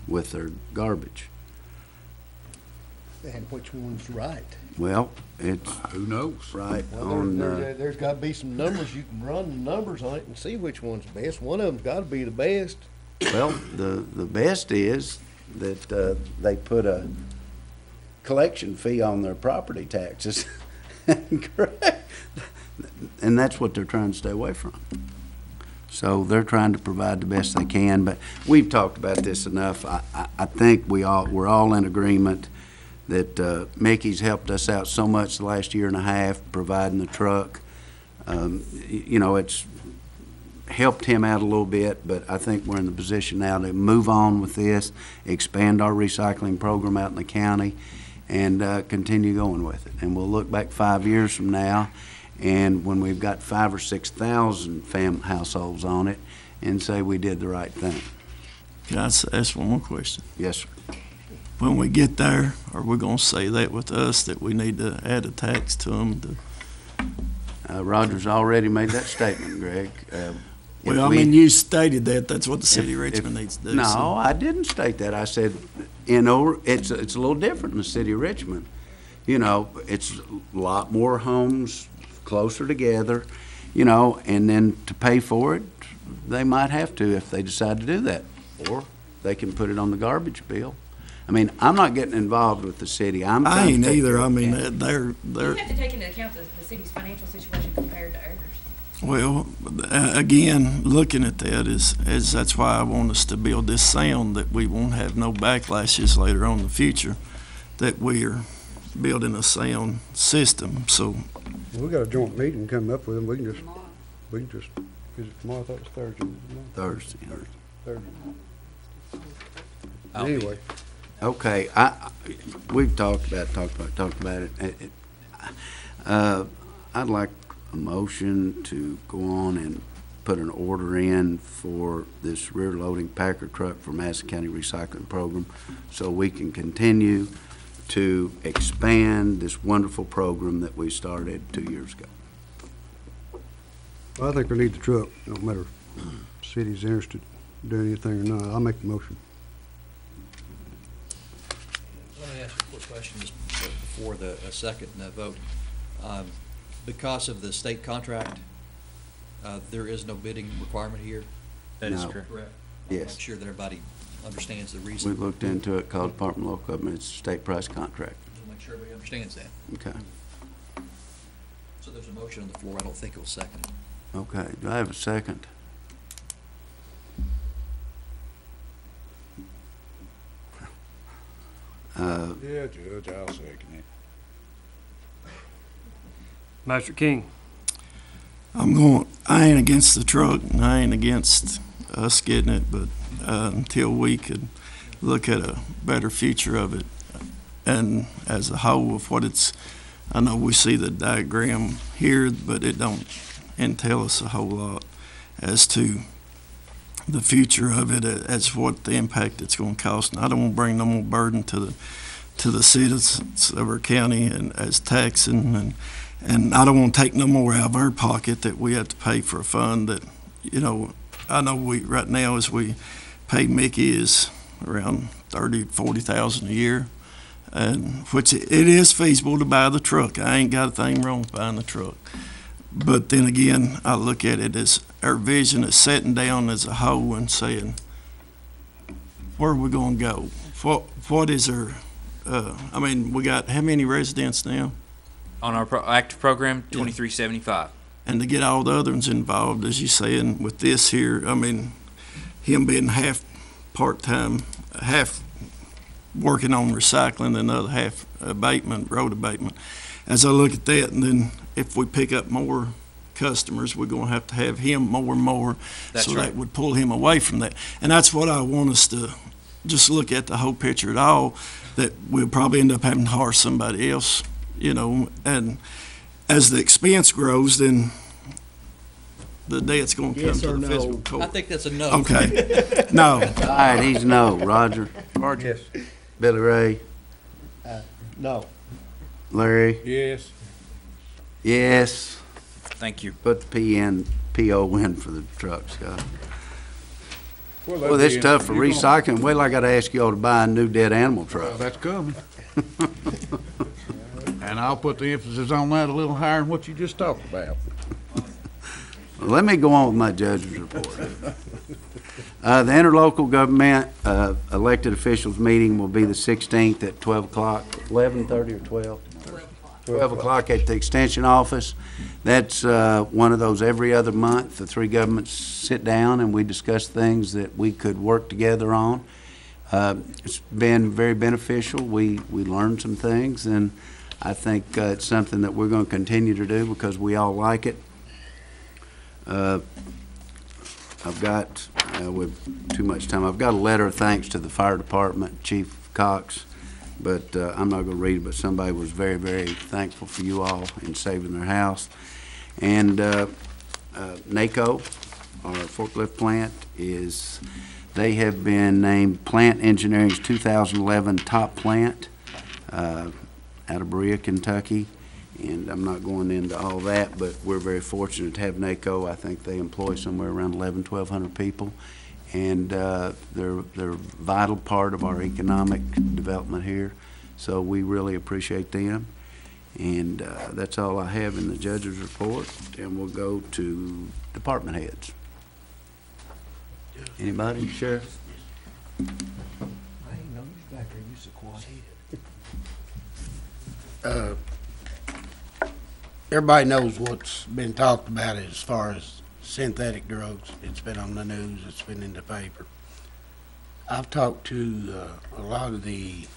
with their garbage. And which one's right? Well, it's Who knows? right Well, on, there's got to be some numbers, you can run the numbers on it and see which one's best. One of them's got to be the best. well, the best is that they put a collection fee on their property taxes. Correct. And that's what they're trying to stay away from. So they're trying to provide the best they can, but we've talked about this enough. I think we're all in agreement that Mickey's helped us out so much the last year and a half, providing the truck. You know, it's helped him out a little bit, but I think we're in the position now to move on with this, expand our recycling program out in the county, and continue going with it. And we'll look back 5 years from now, and when we've got 5,000 or 6,000 households on it, and say we did the right thing. Can I ask one more question? Yes, sir. When we get there, are we going to say that with us, that we need to add a tax to them? Roger's already made that statement, Greg. Well, I mean, you stated that, that's what the city of if- Richmond needs to do. No, so- I didn't state that. I said, it's a little different in the city of Richmond. You know, it's a lot more homes closer together, you know, and then to pay for it, they might have to if they decide to do that. Or they can put it on the garbage bill. I mean, I'm not getting involved with the city. I'm I trying to ain't take either. care I of mean, the county. they're, You have to take into account the city's financial situation compared to ours. well, again, looking at that is that's why I want us to build this sound that we won't have no backlashes later on in the future, that we're building a sound system. So We got a joint meeting coming up with them, we can just, is it tomorrow? I thought it was Thursday. No, Thursday. Thursday. I'll be Anyway, Okay, we've talked about it. I'd like a motion to go on and put an order in for this rear-loading Packer truck for Madison County Recycling Program, so we can continue to expand this wonderful program that we started 2 years ago. I think we need the truck, no matter if the city's interested in doing anything or not. I'll make the motion. Let me ask you a quick question just before the second vote. Because of the state contract, there is no bidding requirement here, That is No. correct. correct? Yes. I'm sure that everybody understands the We reason. looked into it, called Department of Local Government, it's a state price contract. We'll make sure everybody understands that. Okay, So there's a motion on the floor. I don't think it was seconded. okay, do I have a second? Yeah, Judge, I'll second it. Master King, I ain't against the truck, and I ain't against us getting it, but until we could look at a better future of it, and as a whole of what it's, I know we see the diagram here, but it don't entail us a whole lot as to the future of it, as what the impact it's gonna cost. And I don't wanna bring no more burden to the citizens of our county and as taxing, and I don't want to take no more out of our pocket that we have to pay for a fund that, I know right now as we pay Mickey is around 40,000 a year, and which it is feasible to buy the truck. I ain't got a thing wrong with buying the truck. But then again, I look at it as our vision is sitting down as a whole and saying, where are we going to go? What is our, we got how many residents now? On our active program, 2375. And to get all the other ones involved, as you saying, with this here, him being half part-time, half working on recycling, and the other half abatement, road abatement. As I look at that, and then if we pick up more customers, we're gonna have to have him more and more. That's So right. that would pull him away from that. And that's what I want us to just look at the whole picture at all, that we'll probably end up having to hire somebody else, and as the expense grows, then the debt's gonna come Yes to or the no? fiscal I court. think that's a no. Okay, no, All right, he's no. Roger? Yes. Billy Ray? No. Larry? Yes. Yes. Thank you. Put the PO in for the truck, Scott. Well, Well, that's that'd be- tough for you're gonna- recycling. Well, I gotta ask you all to buy a new dead animal Well, truck. that's coming. And I'll put the emphasis on that a little higher than what you just talked about. Well, let me go on with my judge's report. The interlocal government, elected officials meeting will be the 16th at 12 o'clock, 11:30 or 12? 12 o'clock at the extension office. That's one of those every other month, the three governments sit down and we discuss things that we could work together on. It's been very beneficial. We learned some things, and I think it's something that we're going to continue to do because we all like it. I've got, with too much time, I've got a letter of thanks to the fire department, Chief Cox, but I'm not going to read it, but somebody was very, very thankful for you all in saving their house. And NACO, our forklift plant, they have been named Plant Engineering's 2011 top plant out of Berea, Kentucky. And I'm not going into all that, but we're very fortunate to have NACO. I think they employ somewhere around 1,100 people. And they're a vital part of our economic development here. So we really appreciate them. And that's all I have in the judge's report. And we'll go to department heads. Anybody? Sheriff? I ain't know you back there. You Everybody knows what's been talked about as far as synthetic drugs. It's been on the news, it's been in the paper. I've talked to a lot of the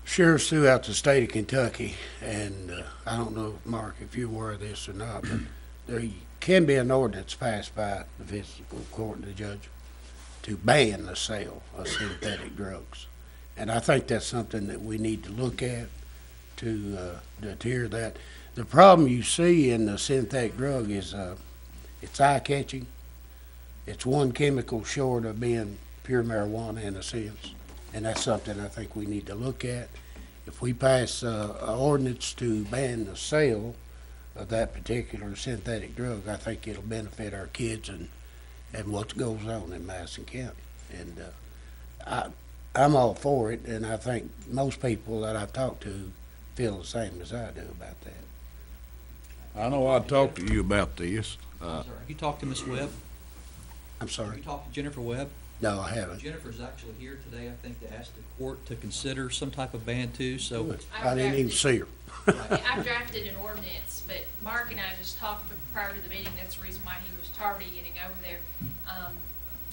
sheriffs throughout the state of Kentucky, and I don't know, Mark, if you're aware of this or not, but there can be an ordinance passed by the fiscal court and the judge to ban the sale of synthetic drugs. And I think that's something that we need to look at to deter that. The problem you see in the synthetic drug is it's eye-catching. It's one chemical short of being pure marijuana in a sense, and that's something I think we need to look at. If we pass an ordinance to ban the sale of that particular synthetic drug, I think it'll benefit our kids and what goes on in Madison County. And I'm all for it, and I think most people that I've talked to feel the same as I do about that. I know I talked to you about this. Have you talked to Ms. Webb? I'm Have sorry. you talked to Jennifer Webb? No, I haven't. Jennifer's actually here today, I think, to ask the court to consider some type of ban too, so. Good. I didn't even see her. I've drafted an ordinance, but Mark and I just talked prior to the meeting, that's the reason why he was tardy getting over there.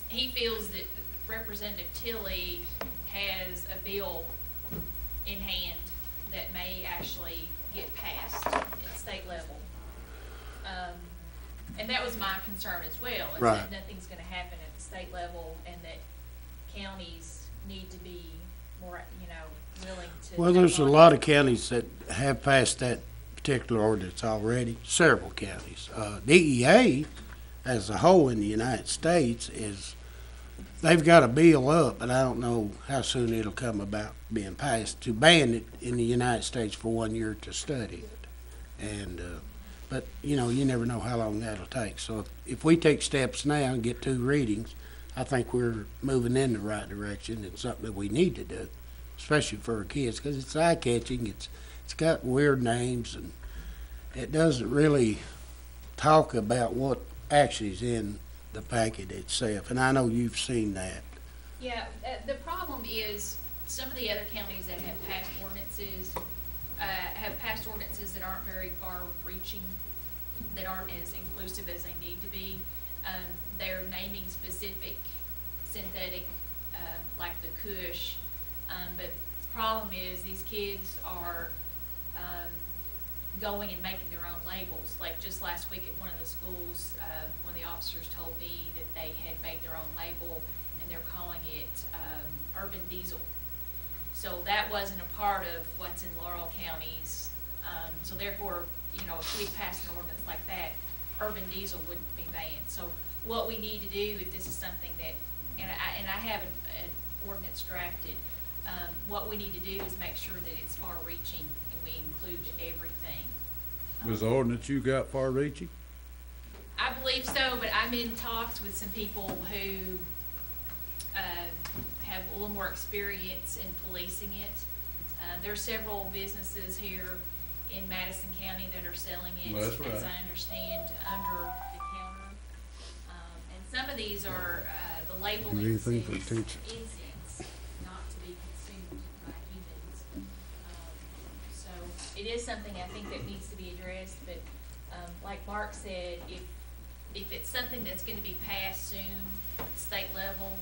He feels that Representative Tilley has a bill in hand that may actually get passed at state level. And that was my concern as well, is Right. that nothing's gonna happen at the state level and that counties need to be more, willing to. Well, there's a lot of counties that have passed that particular ordinance already, several counties. DEA, as a whole in the United States, they've got a bill up, but I don't know how soon it'll come about being passed, to ban it in the United States for 1 year to study it. And, but, you never know how long that'll take. So if we take steps now and get 2 readings, I think we're moving in the right direction. It's something that we need to do, especially for our kids, because it's eye-catching. It's got weird names, and it doesn't really talk about what actually is in the packet itself. And I know you've seen that. Yeah, the problem is some of the other counties that have passed ordinances that aren't very far-reaching, that aren't as inclusive as they need to be. They're naming specific synthetic, like the Kush, but the problem is these kids are going and making their own labels. Like just last week at one of the schools, one of the officers told me that they had made their own label and they're calling it Urban Diesel. So that wasn't a part of what's in Laurel counties. So therefore, if we passed an ordinance like that, Urban Diesel wouldn't be banned. So what we need to do, if this is something that, and I have an ordinance drafted, what we need to do is make sure that it's far-reaching and we include everything. Was the ordinance you got far-reaching? I believe so, but I'm in talks with some people who have a little more experience in policing it. There are several businesses here in Madison County that are selling it, Well, that's right. as I understand, under the counter. And some of these are, the labeling anything for says attention. incense, not to be consumed by humans. So it is something I think that needs to be addressed, but like Mark said, if it's something that's gonna be passed soon, at the state level,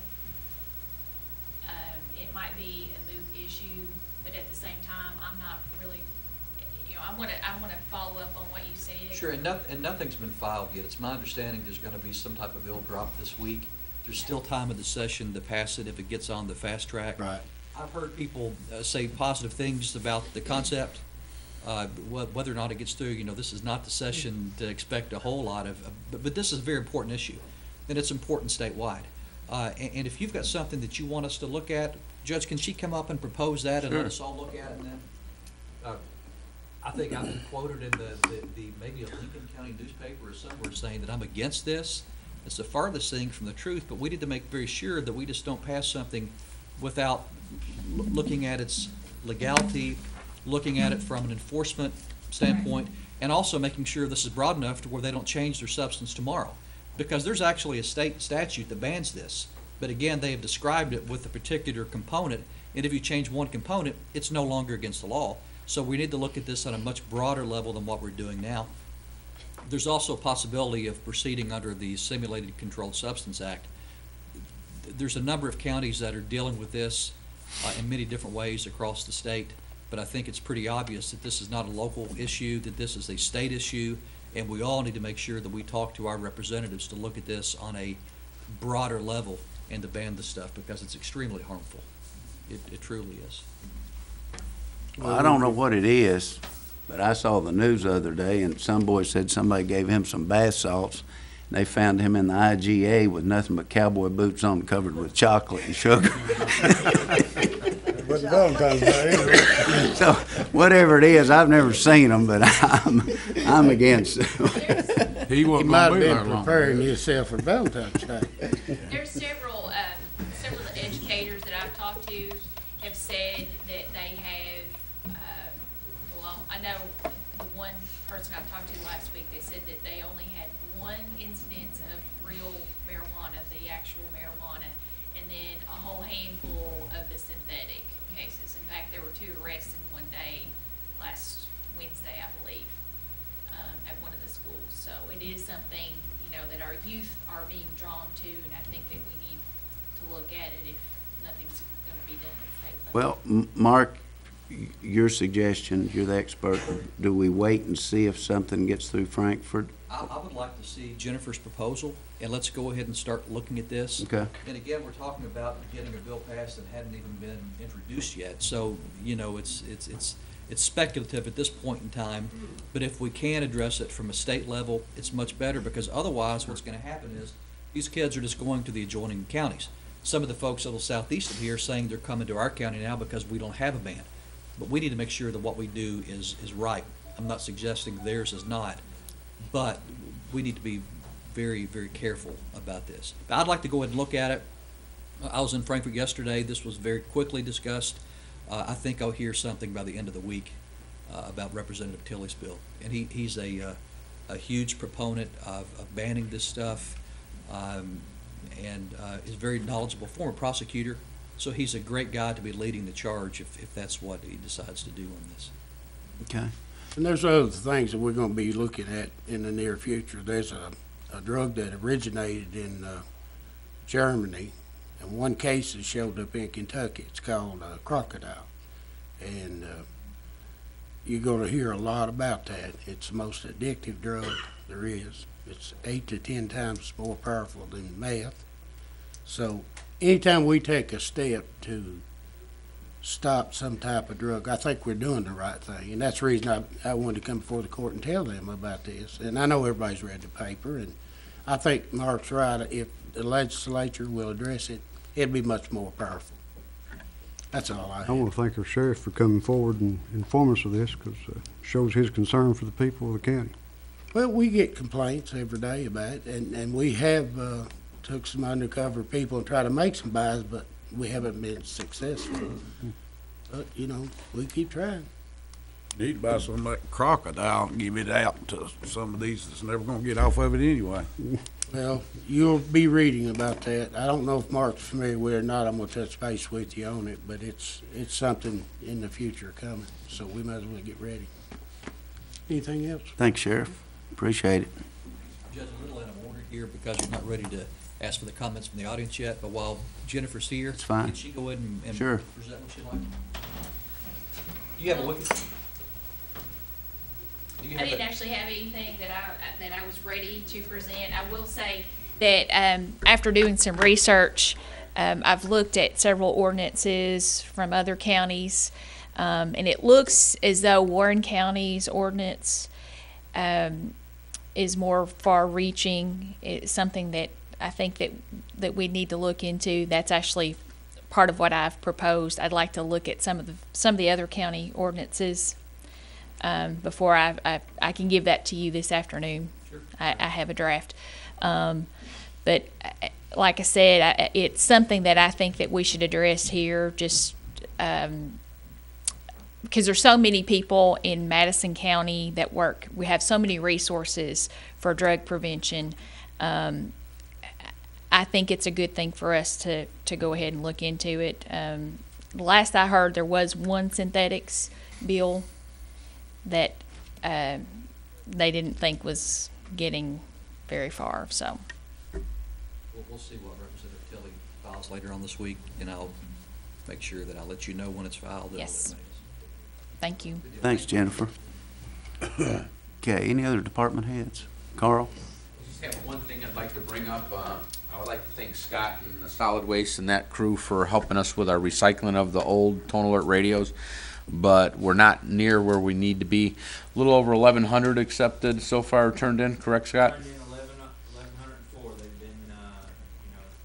it might be a moot issue, but at the same time, I'm not really, I'm gonna follow up on what you said. Sure, and nothing's been filed yet. It's my understanding there's gonna be some type of bill drop this week. There's still time in the session to pass it if it gets on the fast track. Right. I've heard people say positive things about the concept. Whether or not it gets through, this is not the session to expect a whole lot of, but this is a very important issue, and it's important statewide. And if you've got something that you want us to look at, Judge, can she come up and propose that and let Sure. us all look at it then? I think I've been quoted in the maybe a Lincoln County newspaper or somewhere saying that I'm against this. It's the farthest thing from the truth, but we need to make very sure that we just don't pass something without looking at its legality, looking at it from an enforcement standpoint, and also making sure this is broad enough to where they don't change their substance tomorrow. Because there's actually a state statute that bans this, but again, they have described it with a particular component, And if you change one component, it's no longer against the law. So we need to look at this on a much broader level than what we're doing now. There's also a possibility of proceeding under the Simulated Controlled Substance Act. There's a number of counties that are dealing with this in many different ways across the state, but I think it's pretty obvious that this is not a local issue, that this is a state issue, and we all need to make sure that we talk to our representatives to look at this on a broader level and to ban this stuff, because it's extremely harmful. It truly is. Well, I don't know what it is, but I saw the news the other day, and some boy said somebody gave him some bath salts, and they found him in the IGA with nothing but cowboy boots on, covered with chocolate and sugar. It wasn't Valentine's Day, anyway. So, whatever it is, I've never seen them, but I'm against it. He He wasn't might gonna have be been there long. preparing himself for Valentine's Day. There's several of the educators that I've talked to have said that they have, well, I know the one person I've talked to last week, they said that they only had one incidence of real marijuana, the actual marijuana, and then a whole handful of the synthetic cases. In fact, there were 2 arrests in one day last Wednesday, I believe, at one of the schools. So it is something, that our youth are being drawn to, and I think that we need to look at it if nothing's going to be done at state level. Well, Mark, your suggestion, you're the expert, do we wait and see if something gets through Frankfurt? I would like to see Jennifer's proposal, and let's go ahead and start looking at this. Okay. And again, we're talking about getting a bill passed that hadn't even been introduced yet. So, it's speculative at this point in time, but if we can address it from a state level, it's much better, because otherwise what's going to happen is these kids are just going to the adjoining counties. Some of the folks a little southeast of here are saying they're coming to our county now because we don't have a ban. But we need to make sure that what we do is right. I'm not suggesting theirs is not, but we need to be very, very careful about this. But I'd like to go ahead and look at it. I was in Frankfurt yesterday. This was very quickly discussed. I think I'll hear something by the end of the week about Representative Tilley's bill. And he's a huge proponent of banning this stuff, and is a very knowledgeable former prosecutor. So he's a great guy to be leading the charge if that's what he decides to do on this. Okay. And there's other things that we're gonna be looking at in the near future. There's a drug that originated in Germany, and one case that showed up in Kentucky. It's called crocodile. And you're gonna hear a lot about that. It's the most addictive drug there is. It's 8 to 10 times more powerful than meth. So anytime we take a step to stop some type of drug, I think we're doing the right thing. And that's the reason I wanted to come before the court and tell them about this. And I know everybody's read the paper, and I think Mark's right. If the legislature will address it, it'll be much more powerful. That's all I I have. want to thank our sheriff for coming forward and informing us of this, because it shows his concern for the people of the county. Well, we get complaints every day about it, and we have took some undercover people and tried to make some buys, but we haven't been successful. But, we keep trying. Need to buy some of that crocodile and give it out to some of these that's never gonna get off of it anyway. Well, you'll be reading about that. I don't know if Mark's familiar with it or not. I'm gonna touch base with you on it, but it's something in the future coming, so we might as well get ready. Anything else? Thanks, Sheriff. Appreciate it. Judge, a little out of order here because you're not ready to ask for the comments from the audience yet, but while Jennifer's here, It's fine. can she go ahead and Sure. present what she'd like? Do you have a wicket? Do you I have didn't a- actually have anything that I was ready to present. I will say that after doing some research, I've looked at several ordinances from other counties, and it looks as though Warren County's ordinance is more far-reaching. It's something that I think that we need to look into. That's actually part of what I've proposed. I'd like to look at some of the other county ordinances before I can give that to you this afternoon. Sure. I have a draft. But like I said, it's something that I think that we should address here, just because there's so many people in Madison County that work. We have so many resources for drug prevention. I think it's a good thing for us to go ahead and look into it. the last I heard, there was one synthetics bill that they didn't think was getting very far, so. We'll see what Representative Kelly files later on this week, and I'll make sure that I'll let you know when it's filed. Yes. Thank you. Thanks, Jennifer. Okay, any other department heads? Carl? I just have one thing I'd like to bring up. I would like to thank Scott and the Solid Waste and that crew for helping us with our recycling of the old Tone Alert radios, but we're not near where we need to be. A little over 1,100 accepted so far, turned in, correct, Scott? Turned in 1,104. They've been,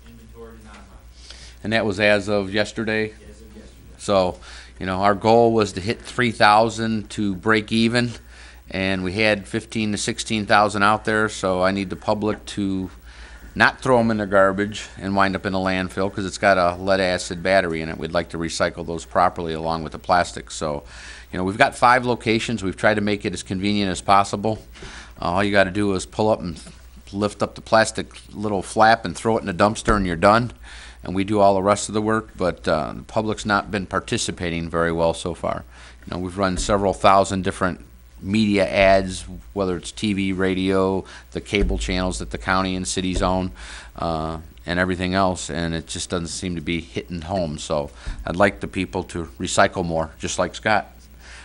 inventoried and itemized. And that was as of yesterday? As of yesterday. So, our goal was to hit 3,000 to break even, and we had 15 to 16,000 out there, so I need the public to not throw them in the garbage and wind up in a landfill, because it's got a lead acid battery in it. We'd like to recycle those properly along with the plastic. So, we've got 5 locations. We've tried to make it as convenient as possible. All you got to do is pull up and lift up the plastic little flap and throw it in the dumpster, and you're done. And we do all the rest of the work, but the public's not been participating very well so far. We've run several thousand different media ads, whether it's TV, radio, the cable channels that the county and cities own, and everything else, and it just doesn't seem to be hitting home. So I'd like the people to recycle more, just like Scott.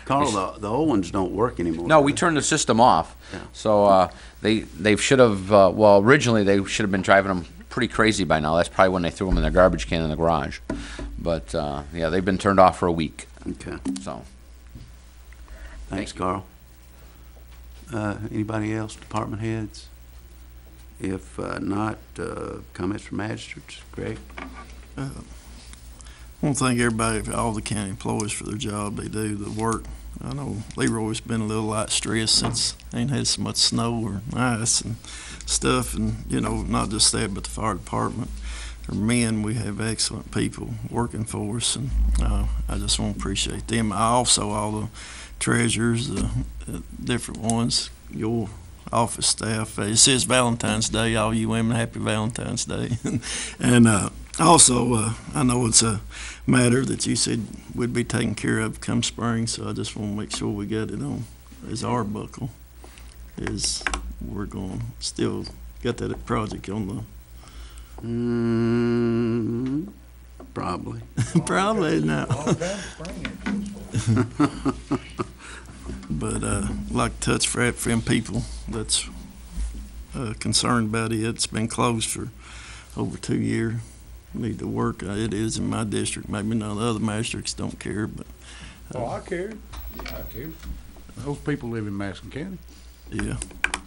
Carl, the old ones don't work anymore. No, we turned the system off. Yeah. So they should have, well, originally they should have been driving them pretty crazy by now. That's probably when they threw them in their garbage can in the garage. But, yeah, they've been turned off for a week. Okay. So. Thanks, Carl. Anybody else, department heads? If not, comments from magistrates? Greg? I want to thank everybody, all the county employees for their job. They do the work. I know Leroy's been a little light stressed since ain't had so much snow or ice and stuff, and not just that, but the fire department. Our men, we have excellent people working for us, and I just want to appreciate them. I also, all the treasurers, the different ones, your office staff. It says Valentine's Day. All you women, happy Valentine's Day. And also, I know it's a matter that you said would be taken care of come spring, so I just want to make sure we get it on as Arbuckle. Is we're going to still got that project on the probably. Probably not. But I'd like to touch for them people that's concerned about it. It's been closed for over 2 years. Need to work. It is in my district. Maybe none of the other districts don't care, but. I care. Yeah, I care. Those people live in Madison County. Yeah,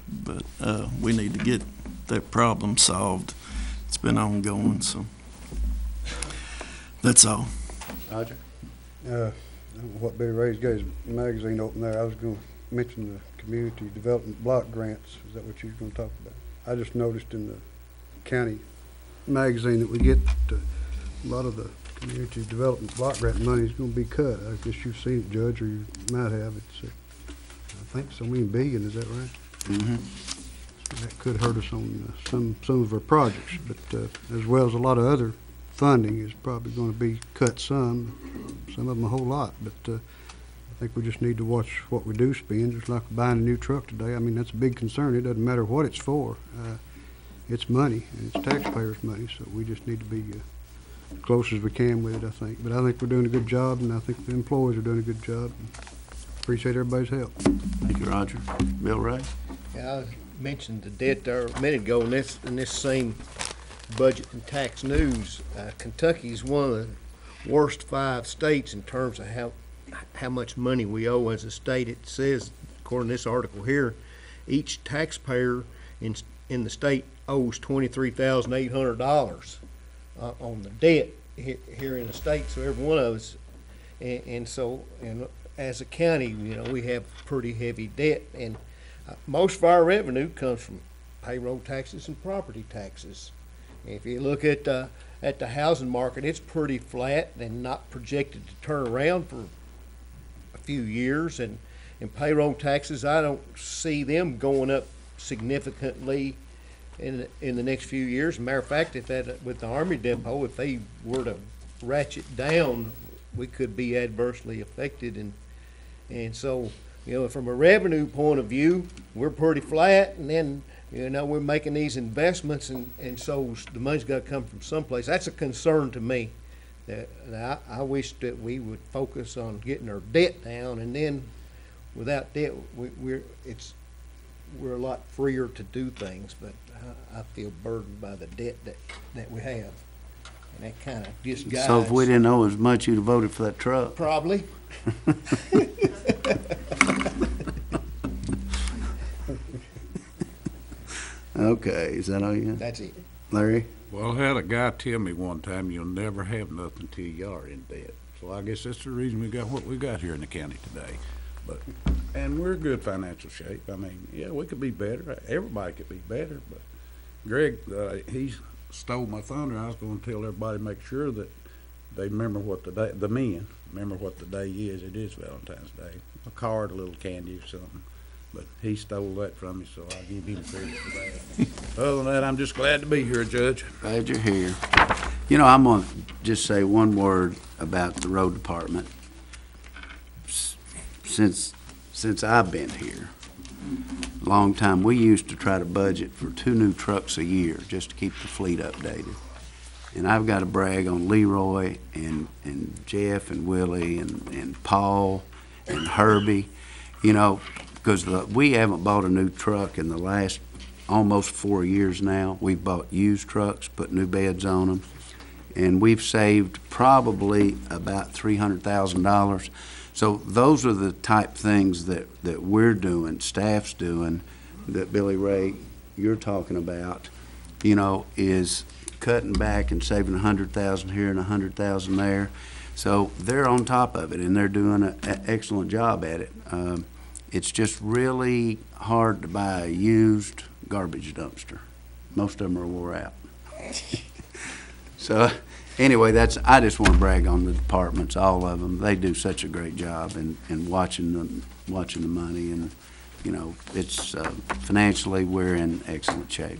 but we need to get that problem solved. It's been ongoing, so that's all. Roger? What Billy Ray's got his magazine open there, I was going to mention the community development block grants. Is that what you were going to talk about? I just noticed in the county magazine that we get a lot of the community development block grant money is going to be cut. I guess you've seen it, Judge, or you might have. It's I think so many billion. Is that right? Mm-hmm. So that could hurt us on some of our projects, but as well as a lot of other funding is probably going to be cut some of them a whole lot. But I think we just need to watch what we do spend, just like buying a new truck today. I mean, that's a big concern. It doesn't matter what it's for. It's money, and it's taxpayers' money, so we just need to be as close as we can with it, I think. But I think we're doing a good job, and I think the employees are doing a good job. Appreciate everybody's help. Thank you, Roger. Bill Ray? Yeah, I mentioned the debt there a minute ago, and in this same budget and tax news, Kentucky is one of the worst 5 states in terms of how much money we owe as a state. It says, according to this article here, each taxpayer in the state owes $23,800 on the debt here in the state. So every one of us, and as a county, we have pretty heavy debt, and most of our revenue comes from payroll taxes and property taxes. If you look at the housing market, it's pretty flat and not projected to turn around for a few years. And payroll taxes, I don't see them going up significantly in the next few years. As a matter of fact, with the Army depot, if they were to ratchet down we could be adversely affected, and so, from a revenue point of view, we're pretty flat, and then, we're making these investments, and so the money's gotta come from someplace. That's a concern to me. That I wish that we would focus on getting our debt down, and then without debt, we're a lot freer to do things, but I feel burdened by the debt that we have. And that kind of just guides. So if we didn't owe as much, you'd have voted for that truck. Probably. Okay, is that all you got? That's it. Larry? Well, I had a guy tell me one time, you'll never have nothing till you are in debt. So I guess that's the reason we got what we got here in the county today. And we're in good financial shape. I mean, yeah, we could be better. Everybody could be better, but Greg, he stole my thunder. I was gonna tell everybody, make sure that they remember what the men remember what the day is. It is Valentine's Day. A card, a little candy or something. But he stole that from me, so I'll give him credit for that. Other than that, I'm just glad to be here, Judge. Glad you're here. I'm gonna just say one word about the road department. Since I've been here, long time, we used to try to budget for 2 new trucks a year just to keep the fleet updated. And I've got to brag on Leroy and Jeff and Willie and Paul and Herbie, because we haven't bought a new truck in the last almost 4 years now. We've bought used trucks, put new beds on them, and we've saved probably about $300,000. So those are the type things that we're doing, staff's doing, that Billy Ray, you're talking about, is cutting back and saving $100,000 here and $100,000 there. So they're on top of it, and they're doing an excellent job at it. It's just really hard to buy a used garbage dumpster. Most of them are wore out. So anyway, I just want to brag on the departments, all of them. They do such a great job in watching the money, and it's financially we're in excellent shape.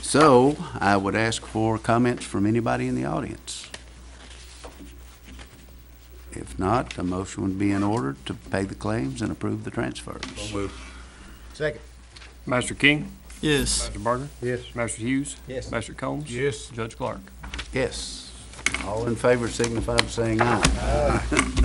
So I would ask for comments from anybody in the audience. If not, a motion would be in order to pay the claims and approve the transfers. Second. Master King? Yes. Master Barger? Yes. Master Hughes? Yes. Master Combs? Yes. Judge Clark? Yes. All in favor signify by saying aye.